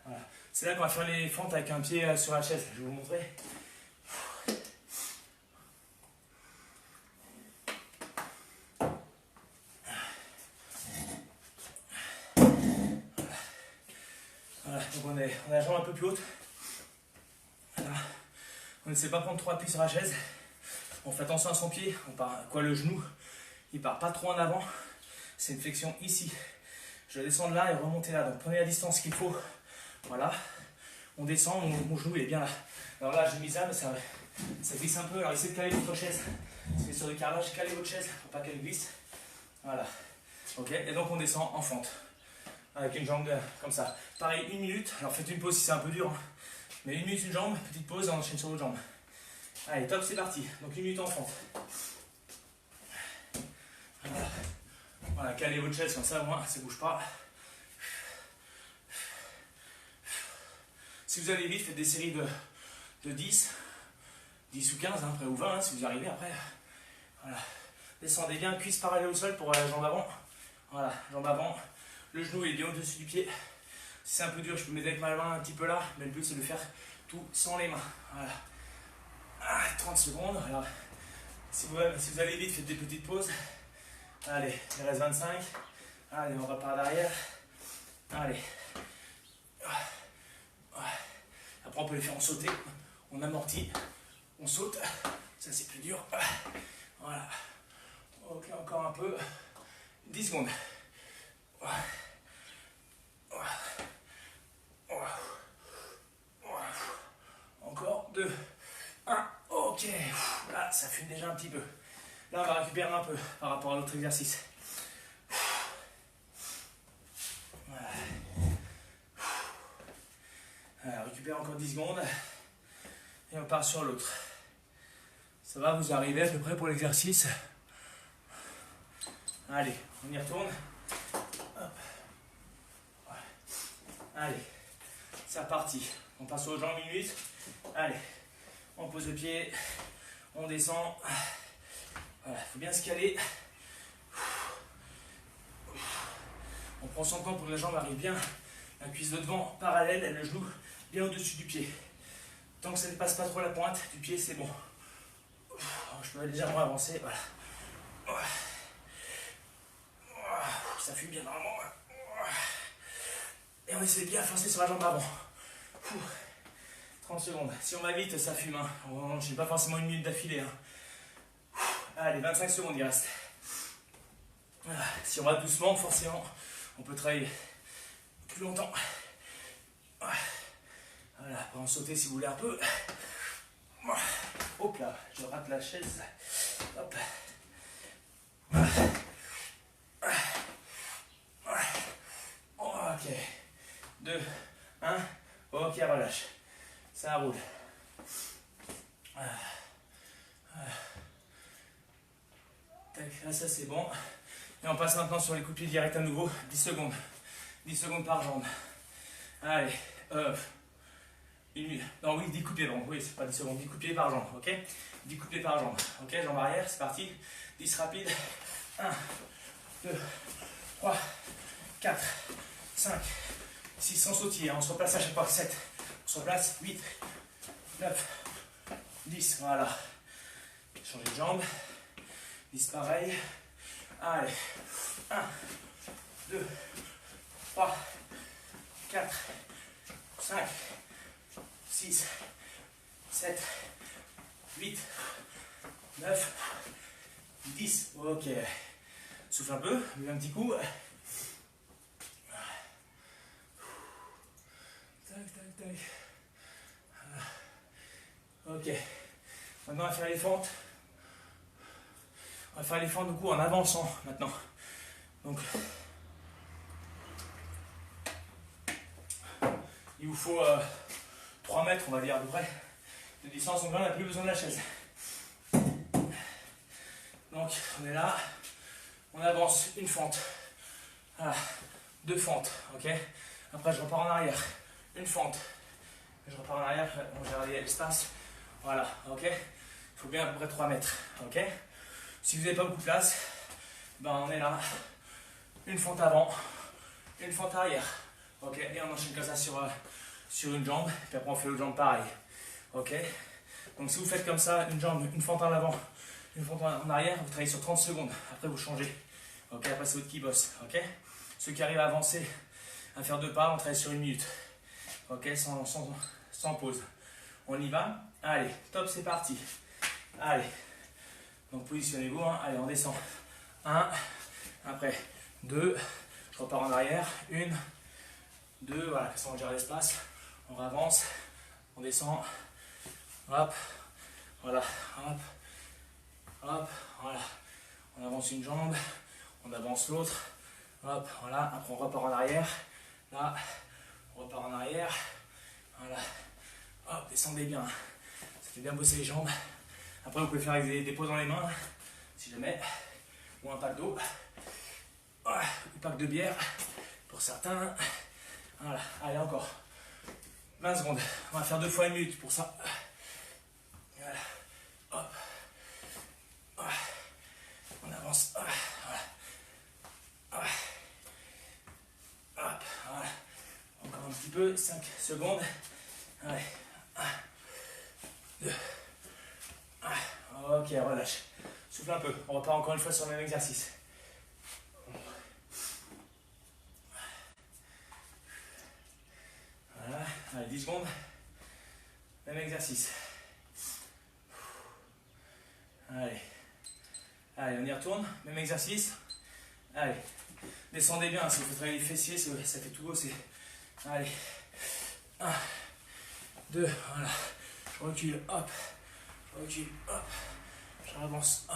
Voilà. C'est là qu'on va faire les fentes avec un pied sur la chaise. Je vais vous montrer. Voilà, donc on a la jambe un peu plus haute. Voilà. On n'essaie pas de prendre trop appui sur la chaise. On fait attention à son pied. Le genou, il part pas trop en avant. C'est une flexion ici. Je vais descendre là et remonter là. Donc prenez la distance qu'il faut. Voilà. On descend, mon genou il est bien là. Alors là, j'ai mis ça, mais ça glisse un peu. Alors essayez de caler votre chaise. Si vous êtes sur du carrelage, calez votre chaise pour pas qu'elle glisse. Voilà. Ok. Et donc on descend en fente. avec une jambe comme ça. Pareil, 1 minute. Alors faites une pause si c'est un peu dur. Hein. Mais 1 minute, une jambe, petite pause, et on enchaîne sur l'autre jambe. Allez, top, c'est parti. Donc 1 minute en fente. Voilà, calez votre chaise comme ça, au moins, ça ne bouge pas. Si vous allez vite, faites des séries de 10 ou 15, hein, après, ou 20, hein, si vous arrivez après. Voilà. Descendez bien, cuisse parallèle au sol pour la jambe avant. Voilà, jambe avant. Le genou est bien au-dessus du pied. Si c'est un peu dur, je peux m'aider avec ma main un petit peu là, mais le but c'est de faire tout sans les mains. Voilà. 30 secondes. Alors, si vous allez vite, faites des petites pauses. Allez, il reste 25. Allez, on repart d'arrière. Allez. Après, on peut les faire en sauter. On amortit, on saute. Ça, c'est plus dur. Voilà. Ok, encore un peu. 10 secondes. Encore 2. 1. Ok. Là, ça fume déjà un petit peu. Là, on va récupérer un peu par rapport à l'autre exercice. Voilà. Alors, récupère encore 10 secondes. Et on part sur l'autre. Ça va, vous arrivez à peu près pour l'exercice. Allez, on y retourne. Hop. Ouais. Allez, c'est reparti. On passe aux jambes 1 minute. Allez, on pose le pied, on descend. Voilà, il faut bien se caler. On prend son temps pour que la jambe arrive bien. La cuisse de devant parallèle et le genou bien au-dessus du pied. Tant que ça ne passe pas trop la pointe du pied, c'est bon. Je peux légèrement avancer. Voilà. Ça fume bien normalement. Et on essaie de bien forcer sur la jambe avant. 30 secondes. Si on va vite, ça fume. Hein. Je n'ai pas forcément 1 minute d'affilée. Hein. Allez, 25 secondes, il reste. Voilà. Si on va doucement, forcément, on peut travailler plus longtemps. Voilà, on peut en sauter si vous voulez un peu. Hop là, je rate la chaise. Hop. Ok. 2, 1. Ok, relâche. Ça roule. Tac, là, ça c'est bon. Et on passe maintenant sur les coups de pied directs à nouveau. 10 secondes. 10 secondes par jambe. Allez. Non, oui, 10 coups de pied, bon, oui, c'est pas 10 secondes, 10 coups de pied par jambe, ok? 10 coups de pied par jambe, ok? Jambe arrière, c'est parti. 10 rapides. 1, 2, 3, 4, 5, 6, sans sautiller, on se replace à chaque fois. 7, on se replace. 8, 9, 10, voilà. Changer de jambe. 10 pareil. Allez. 1, 2, 3, 4, 5, 6, 7, 8, 9, 10. Ok. Souffle un peu, mets un petit coup. Tac, tac, tac. Ok. Maintenant, on va faire les fentes. On va faire les fentes du coup en avançant maintenant. Donc, il vous faut 3 mètres, on va dire à peu près, de distance. Donc là, on n'a plus besoin de la chaise. Donc, on est là. On avance une fente. Voilà. 2 fentes. Ok. Après, je repars en arrière. Une fente. Je repars en arrière. On va regarder l'espace. Voilà. Ok. Il faut bien à peu près 3 mètres. Ok. Si vous n'avez pas beaucoup de place, ben on est là. Une fente avant. Une fente arrière. Ok. Et on enchaîne comme ça sur une jambe. Puis après, on fait l'autre jambe pareil. Ok. Donc, si vous faites comme ça, une jambe, une fente en avant, une fente en arrière, vous travaillez sur 30 secondes. Après, vous changez. Ok. Après, c'est votre qui bosse. Ok. Ceux qui arrivent à avancer, à faire 2 pas, on travaille sur 1 minute. Ok. Sans pause. On y va. Allez. Top, c'est parti. Allez. Donc, positionnez-vous. Hein. Allez, on descend. 1. Après, 2. Je repars en arrière. 1. 2. Voilà. Ça, on gère l'espace. On avance. On descend. Hop. Voilà. Hop. Hop. Voilà. On avance une jambe. On avance l'autre. Hop, voilà, après on repart en arrière. Là, on repart en arrière. Voilà. Hop, descendez bien. Ça fait bien bosser les jambes. Après, vous pouvez faire avec des pauses dans les mains, si jamais. Ou un pack d'eau. Ou pack de bière, pour certains. Voilà, allez, encore. 20 secondes. On va faire 2 fois 1 minute pour ça. Voilà. Hop. On avance. Voilà. Hop. Voilà. Encore un petit peu. 5 secondes. Allez. 1, 2. Ok, relâche. Souffle un peu. On repart encore une fois sur le même exercice. Voilà. Allez, 10 secondes. Même exercice. Allez. Allez, on y retourne. Même exercice. Allez. Descendez bien. Si vous faites travailler les fessiers, ça fait tout bosser. Allez. 1, 2. Voilà. Je recule. Hop. Je recule. Hop. Je avance.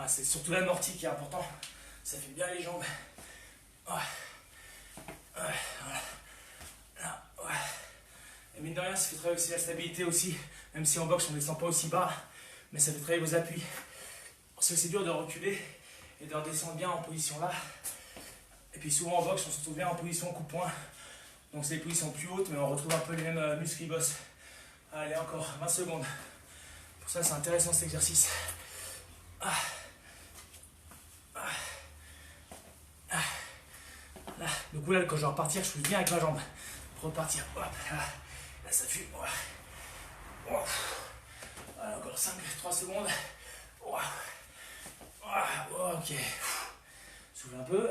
C'est surtout l'amorti qui est important. Ça fait bien les jambes. Voilà. Là, ouais. Et mine de rien, ça fait travailler aussi la stabilité aussi. Même si en boxe on ne descend pas aussi bas, mais ça fait travailler vos appuis. Parce que c'est dur de reculer et de redescendre bien en position là. Et puis souvent en boxe on se retrouve bien en position coup-point. Donc c'est des positions plus hautes, mais on retrouve un peu les mêmes muscles qui bossent. Allez, encore 20 secondes. Pour ça c'est intéressant cet exercice. Là, du coup là quand je vais repartir, je pousse bien avec ma jambe. Pour repartir. Hop, là ça fume. Voilà, encore 5, 3 secondes. Ok. Souffle un peu.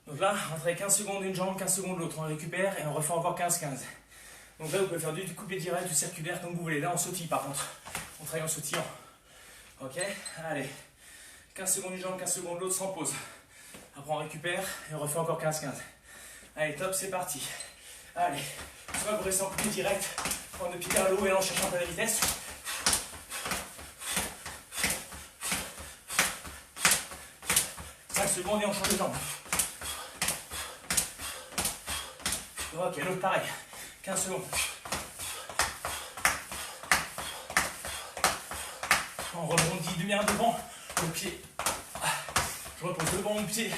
Donc là, on travaille 15 secondes une jambe, 15 secondes l'autre. On récupère et on refait encore 15-15. Donc là, vous pouvez faire du coupé direct, du circulaire comme vous voulez. Là, on sautille par contre. On travaille en sautillant. Ok, allez. 15 secondes une jambe, 15 secondes l'autre sans pause. Après, on récupère et on refait encore 15-15. Allez, top, c'est parti. Allez, soit vous restez en coupé direct, prendre le pied vers le haut et là, on cherche un peu la vitesse. 5 secondes et on change de jambe. Ok, l'autre pareil. 15 secondes. On rebondit bien devant le pied. Je repose devant mon pied.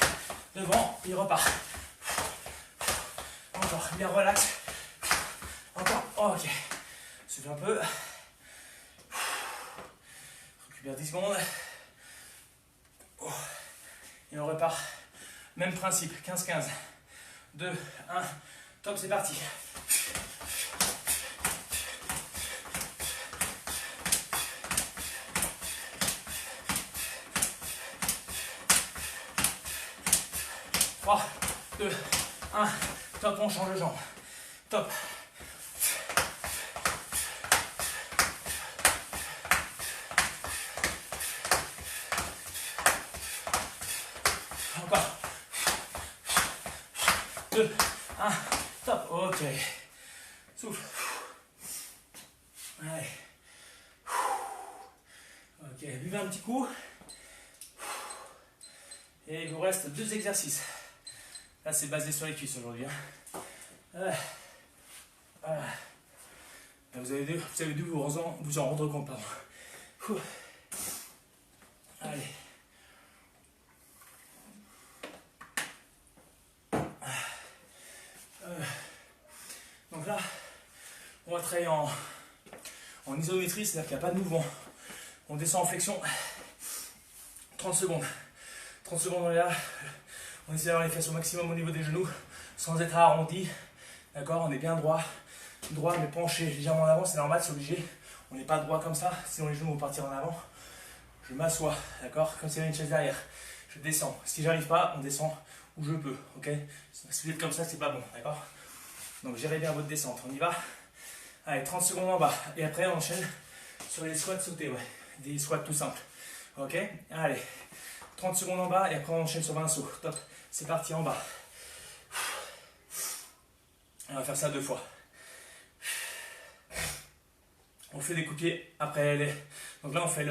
Devant, il repart. Encore, bien relax. Encore, ok. Souffle un peu. Récupère 10 secondes. Et on repart. Même principe, 15-15. 2, 1, top, c'est parti. Trois, 2, 1, top, on change de jambe. Top. Encore. 2, 1, top, ok. Souffle. Allez. Ok, buvez un petit coup. Et il vous reste 2 exercices. Là, c'est basé sur les cuisses aujourd'hui. Vous avez dû vous en rendre compte. Pardon. Allez. Donc là, on va travailler en isométrie, c'est-à-dire qu'il n'y a pas de mouvement. On descend en flexion. 30 secondes. 30 secondes, on est là. On essaie d'avoir les fesses au maximum au niveau des genoux, sans être arrondi. D'accord, on est bien droit. Droit mais penché légèrement en avant, c'est normal, c'est obligé. On n'est pas droit comme ça, sinon les genoux vont partir en avant. Je m'assois, d'accord, comme s'il y avait une chaise derrière. Je descends. Si j'arrive pas, on descend où je peux, ok. Si vous êtes comme ça, c'est pas bon, d'accord. Donc gérez bien votre descente, on y va. Allez, 30 secondes en bas. Et après, on enchaîne sur les squats sautés, ouais. Des squats tout simples. Ok, allez. 30 secondes en bas et après on enchaîne sur 20 sauts. Top. C'est parti en bas. On va faire ça 2 fois. On fait des coups de pied après les... Donc là on fait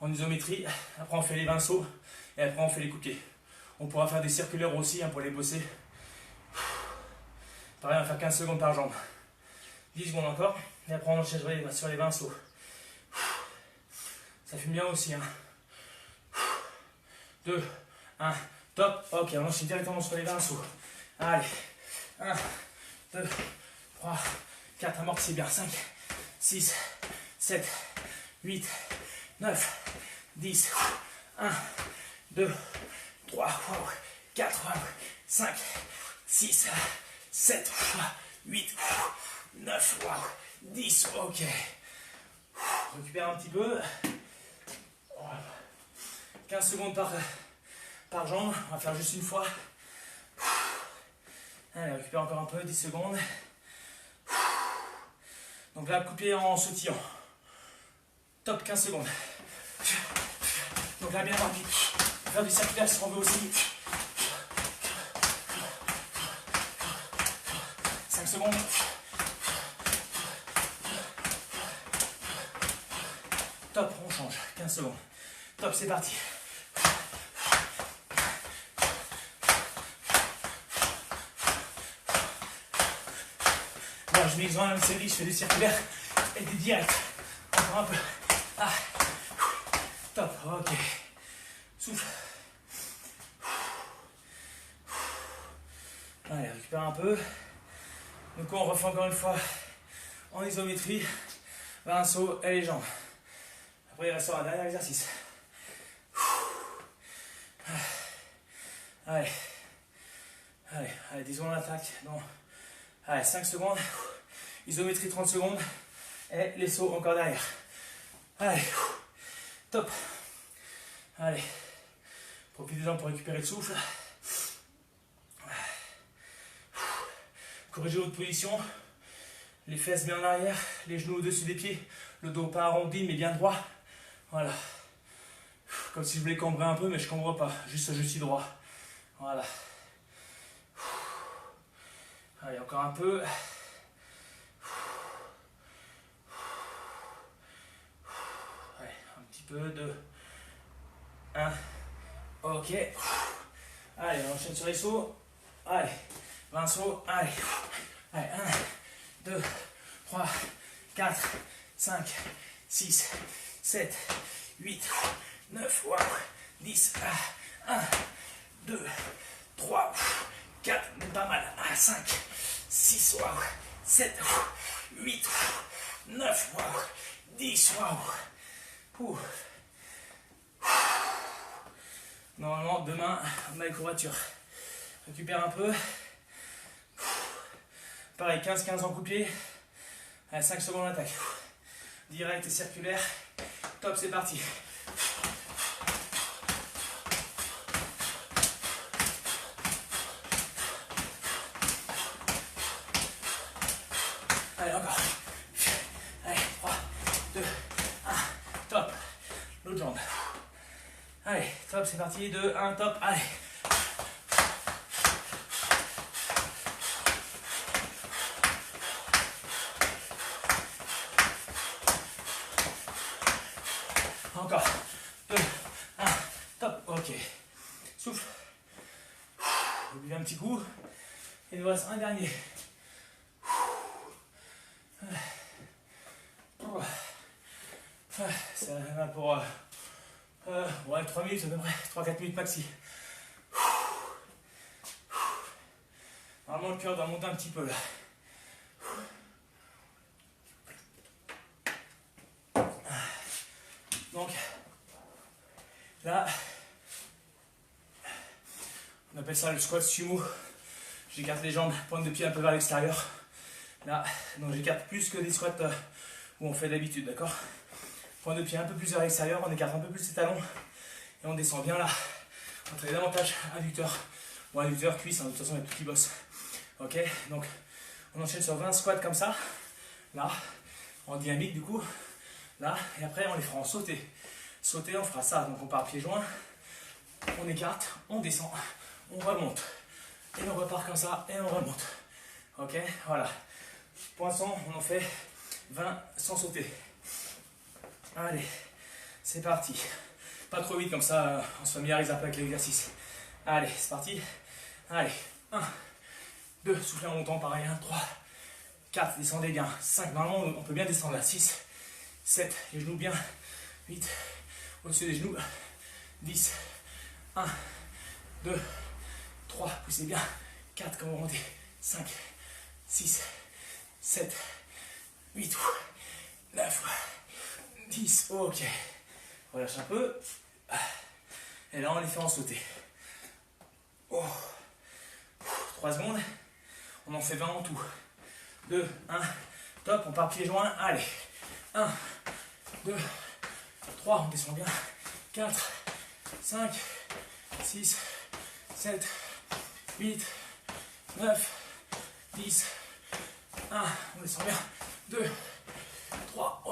en isométrie. Après on fait les 20 sauts et après on fait les coups de pied. On pourra faire des circulaires aussi hein, pour les bosser. Pareil, on va faire 15 secondes par jambe. 10 secondes encore. Et après on enchaîne sur les 20 sauts. Ça fume bien aussi. Hein. 2, 1, top. Ok, on enchaîne directement sur les 20 sauts. Allez. 1, 2, 3, 4, amortissez bien. 5, 6, 7, 8, 9, 10, 1, 2, 3, 4, 5, 6, 7, 8, 9, 10, ok. Récupère un petit peu. 15 secondes par jambe, on va faire juste une fois. Allez, récupère encore un peu, 10 secondes. Donc là, couper en sautillant. Top, 15 secondes. Donc là, bien rapide. Faire du circulaire si on veut aussi. 5 secondes. Top, on change. 15 secondes. Top, c'est parti. Là, je mixe dans la même série, je fais du circulaire et des directs. Encore un peu. Ah. Top, ok. Souffle. Allez, récupère un peu. Donc on refait encore une fois en isométrie. 20 sauts et les jambes. Après il restera un dernier exercice. Allez. Allez, 10 secondes d'attaque. Non. Allez, 5 secondes. Isométrie 30 secondes. Et les sauts encore derrière. Allez. Top. Allez. Profitez-en pour récupérer le souffle. Corrigez votre position. Les fesses bien en arrière. Les genoux au-dessus des pieds. Le dos pas arrondi mais bien droit. Voilà. Comme si je voulais cambrer un peu mais je cambre pas. Juste je suis droit. Voilà. Allez, encore un peu. Allez, un petit peu de 1. Ok. Allez, on enchaîne sur les sauts. Allez, 20 sauts. Allez. Allez, 1, 2, 3, 4, 5, 6, 7, 8, 9, 10. 1, 2, 3, 4, mais pas mal. 5, 6, 7, 8, 9, 10, Normalement, demain, on a les courbatures. Récupère un peu. Pareil, 15-15 en coupier. Allez, 5 secondes d'attaque. Direct et circulaire. Top, c'est parti. Allez, encore. Allez, 3, 2, 1, top. L'autre jambe. Allez, top, c'est parti. 2, 1, top. Allez. Encore. 2, 1, top. Ok. Souffle. Vous buvez un petit coup. Il nous reste un dernier. Ça va pour 3 minutes à peu près, 3-4 minutes maxi. Normalement le cœur doit monter un petit peu là. Donc là, on appelle ça le squat sumo. J'écarte les jambes, pointe de pied un peu vers l'extérieur. Là, donc j'écarte plus que des squats où on fait d'habitude, d'accord? Point de pied un peu plus vers l'extérieur, on écarte un peu plus ses talons et on descend bien là. On travaille davantage adducteur ou adducteur, cuisse, hein, de toute façon il y a tout qui bosse. Ok, donc on enchaîne sur 20 squats comme ça, là, en dynamique du coup, là, et après on les fera en sauté. Sauter, on fera ça, donc on part pieds joints, on écarte, on descend, on remonte, et on repart comme ça, et on remonte. Ok, voilà. Poinçon, on en fait 20 sans sauter. Allez, C'est parti. Pas trop vite comme ça, on se familiarise un peu avec l'exercice. Allez, c'est parti. Allez, 1, 2, soufflez en montant, pareil, 1, 3, 4, descendez bien. 5, normalement on peut bien descendre là. 6, 7, les genoux bien. 8, au-dessus des genoux. 10, 1, 2, 3, poussez bien. 4, comme vous montez. 5, 6, 7, 8, 9, 10, ok. Relâche un peu. Et là, on les fait en sauter. Oh. 3 secondes. On en fait 20 en tout. 2, 1, top. On part pieds joints. Allez. 1, 2, 3. On descend bien. 4, 5, 6, 7, 8, 9, 10. 1, on descend bien. 2, 3,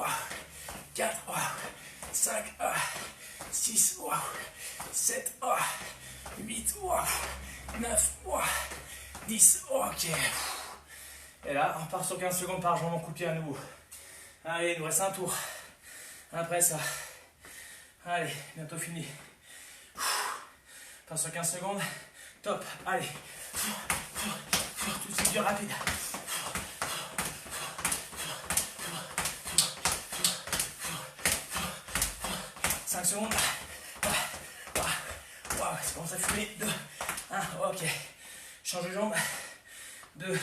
4, 5, 6, 7, 8, 9, 10, ok. Et là, on part sur 15 secondes par jambe en coup de pied à nouveau. Allez, il nous reste un tour. Après ça. Allez, bientôt fini. On part sur 15 secondes. Top, allez. Tout de suite du rapide. 5 secondes. Waouh, c'est bon, ça fumer. 2, 1, ok. Change de jambe. 2,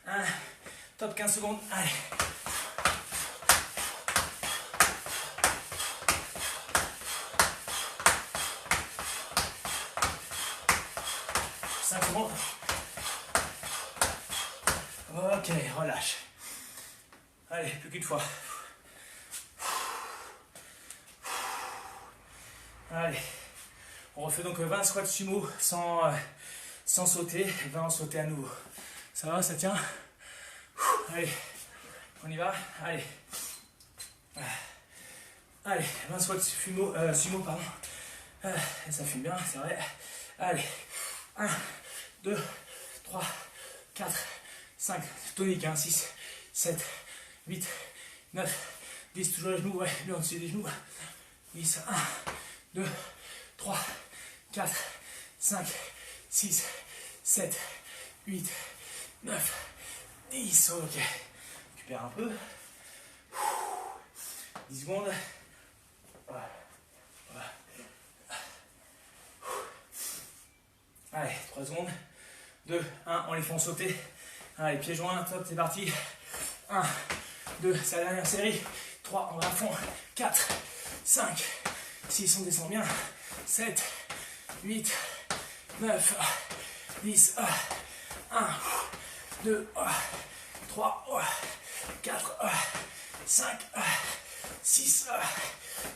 1. Top, 15 secondes. Allez. Secondes. Ok, relâche. Allez, plus qu'une fois. Allez, on refait donc 20 squats sumo sans sauter, 20 en sauter à nouveau. Ça va, ça tient? Allez, on y va. Allez. Allez, 20 squats sumo, pardon. Ça fume bien, c'est vrai. Allez, 1, 2, 3, 4, 5, tonique, 6, 7, 8, 9, 10, toujours les genoux, ouais, bien au-dessus des genoux. 10, 1, 2, 3, 4, 5, 6, 7, 8, 9, 10, ok. Récupère un peu. 10 secondes. Allez, 3 secondes. 2, 1, on les fait en sauter. Allez, pieds joints, top, c'est parti. 1, 2, c'est la dernière série. 3, on va à fond. 4, 5, 6, on descend bien. 7, 8, 9, 10, 1, 2, 3, 4, 5, 6,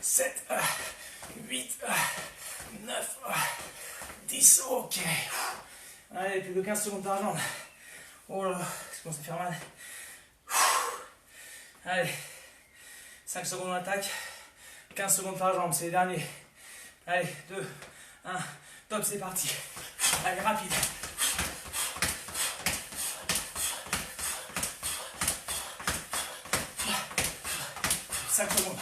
7, 8, 9, 10, ok. Allez, plus de 15 secondes par jambe. Oh là là, ça commence à faire mal. Allez, 5 secondes d'attaque, 15 secondes par jambe, c'est les derniers. Allez, 2, 1, top, c'est parti. Allez, rapide. 5 secondes.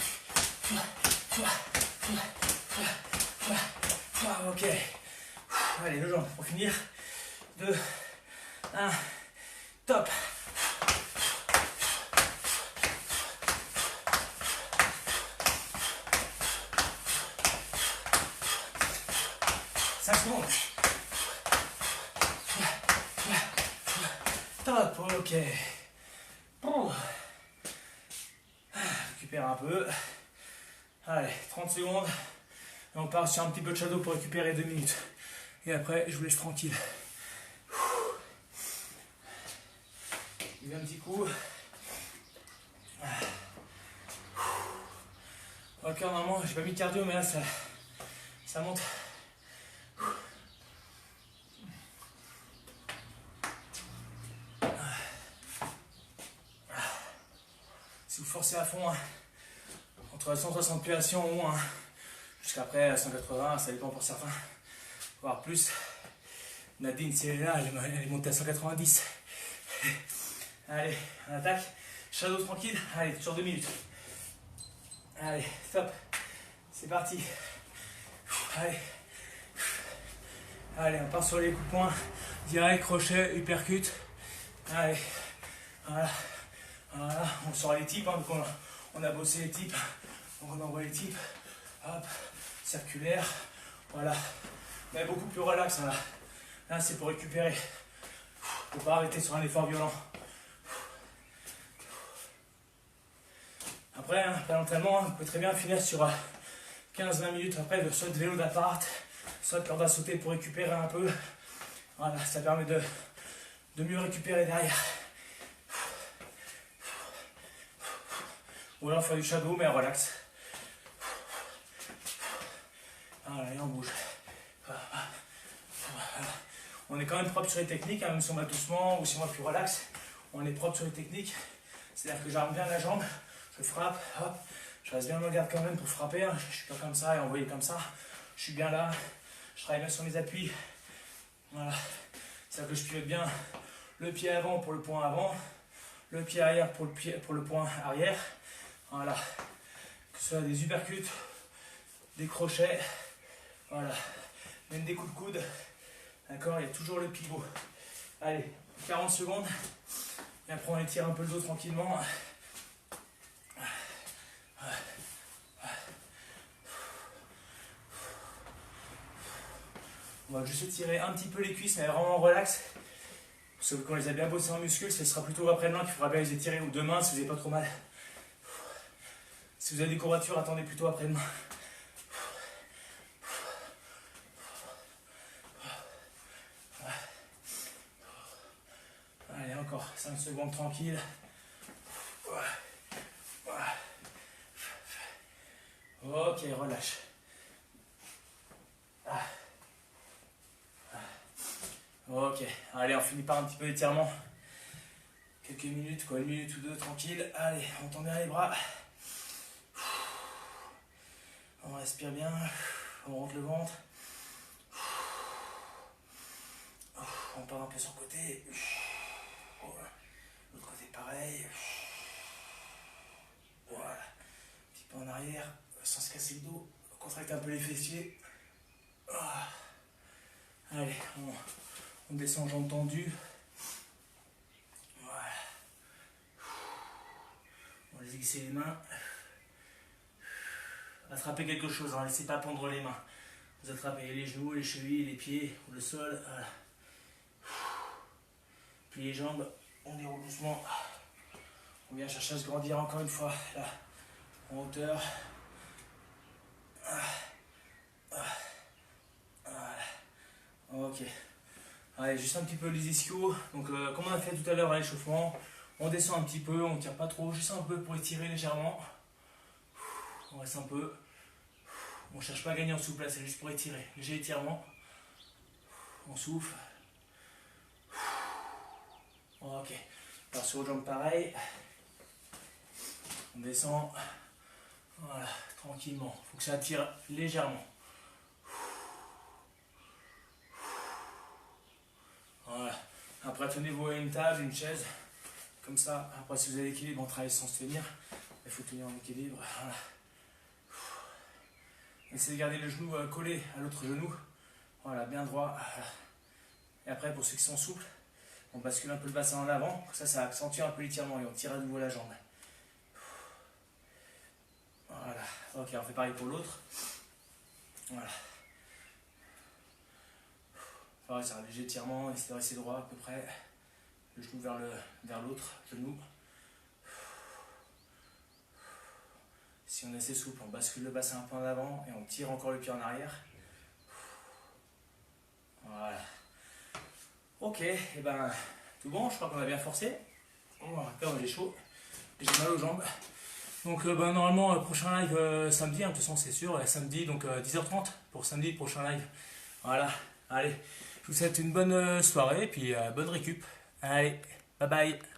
Ok. Allez, deux jambes pour finir. 2, 1, top. Secondes. Top, ok. Récupère un peu. Allez, 30 secondes. Et on part sur un petit peu de shadow pour récupérer 2 minutes. Et après, je vous laisse tranquille. Il y a un petit coup. Ok, normalement, j'ai pas mis de cardio, mais là, ça monte. Si vous forcez à fond, entre 160 pulsations au moins, jusqu'après 180, ça dépend pour certains, voire plus. Nadine, c'est là, elle est montée à 190. Allez, on attaque. Shadow tranquille. Allez, sur 2 minutes. Allez, stop. C'est parti. Allez. Allez, on part sur les coups de poing. Direct, crochet, uppercut. Allez. Voilà. Voilà. On sort les types. Hein, donc on a bossé les types. Donc on envoie les types. Hop. Circulaire. Voilà. Mais beaucoup plus relax. Hein, là. Là, c'est pour récupérer. Il ne faut pas arrêter sur un effort violent. Après, hein, pas l'entraînement, vous pouvez très bien finir sur 15-20 minutes après, soit de vélo d'appart, soit de corde à sauter pour récupérer un peu. Voilà, ça permet de mieux récupérer derrière. Ou alors faire du shadow, mais relax. Voilà, et on bouge. Voilà. On est quand même propre sur les techniques, hein, même si on va doucement ou si on va plus relax, on est propre sur les techniques. C'est-à-dire que j'arme bien la jambe, je frappe, hop, je reste bien en garde quand même pour frapper, hein. Je ne suis pas comme ça et envoyer comme ça, je suis bien là, je travaille bien sur mes appuis. Voilà, c'est-à-dire que je pivote bien le pied avant pour le point avant, le pied arrière pour le point arrière. Voilà, que ce soit des uppercuts, des crochets, voilà, même des coups de coude. D'accord, il y a toujours le pivot. Allez, 40 secondes. Et après on étire un peu le dos tranquillement. On va juste étirer un petit peu les cuisses, mais vraiment relax. Parce que quand on les a bien bossés en muscles, ce sera plutôt après-demain qu'il faudra bien les étirer, ou demain si vous n'avez pas trop mal. Si vous avez des courbatures, attendez plutôt après-demain. Allez, encore 5 secondes tranquille. Ok, relâche. Ok, allez, on finit par un petit peu d'étirement. Quelques minutes, quoi, une minute ou deux, tranquille. Allez, on tend bien les bras. On respire bien. On rentre le ventre. On part un peu sur le côté. L'autre côté pareil. Voilà. Un petit peu en arrière, sans se casser le dos. On contracte un peu les fessiers. Allez, on descend jambes tendues. Voilà. On va glisser les mains. Attrapez quelque chose, hein. Laissez pas pendre les mains. Vous attrapez les genoux, les chevilles, les pieds, le sol. Voilà. Puis les jambes, on déroule doucement. On vient chercher à se grandir encore une fois, là, en hauteur. Voilà. Ok. Allez, juste un petit peu les ischios. Donc, comme on a fait tout à l'heure à l'échauffement, on descend un petit peu, on ne tire pas trop, juste un peu pour étirer légèrement. On reste un peu. On ne cherche pas à gagner en souplesse, c'est juste pour étirer. Léger étirement. On souffle. Ok. Alors sur les jambes pareil. On descend. Voilà, tranquillement. Il faut que ça tire légèrement. Voilà. Après tenez-vous à une table, une chaise. Comme ça. Après si vous avez l'équilibre, on travaille sans se tenir. Il faut tenir en équilibre. Voilà. Essayez de garder le genou collé à l'autre genou. Voilà, bien droit. Et après, pour ceux qui sont souples, on bascule un peu le bassin en avant. Ça accentue un peu l'étirement et on tire à nouveau la jambe. Voilà. Ok, on fait pareil pour l'autre. Voilà. Pareil, c'est un léger étirement. Essayez de rester droit à peu près. Le genou vers l'autre genou. Si on est assez souple, on bascule le bassin un peu en avant et on tire encore le pied en arrière. Voilà. Ok, et ben tout bon, je crois qu'on a bien forcé. Oh, encore j'ai chaud, j'ai mal aux jambes. Donc normalement prochain live samedi, hein, de toute façon c'est sûr, samedi donc 10h30 pour samedi prochain live. Voilà, allez, je vous souhaite une bonne soirée et puis bonne récup. Allez, bye bye.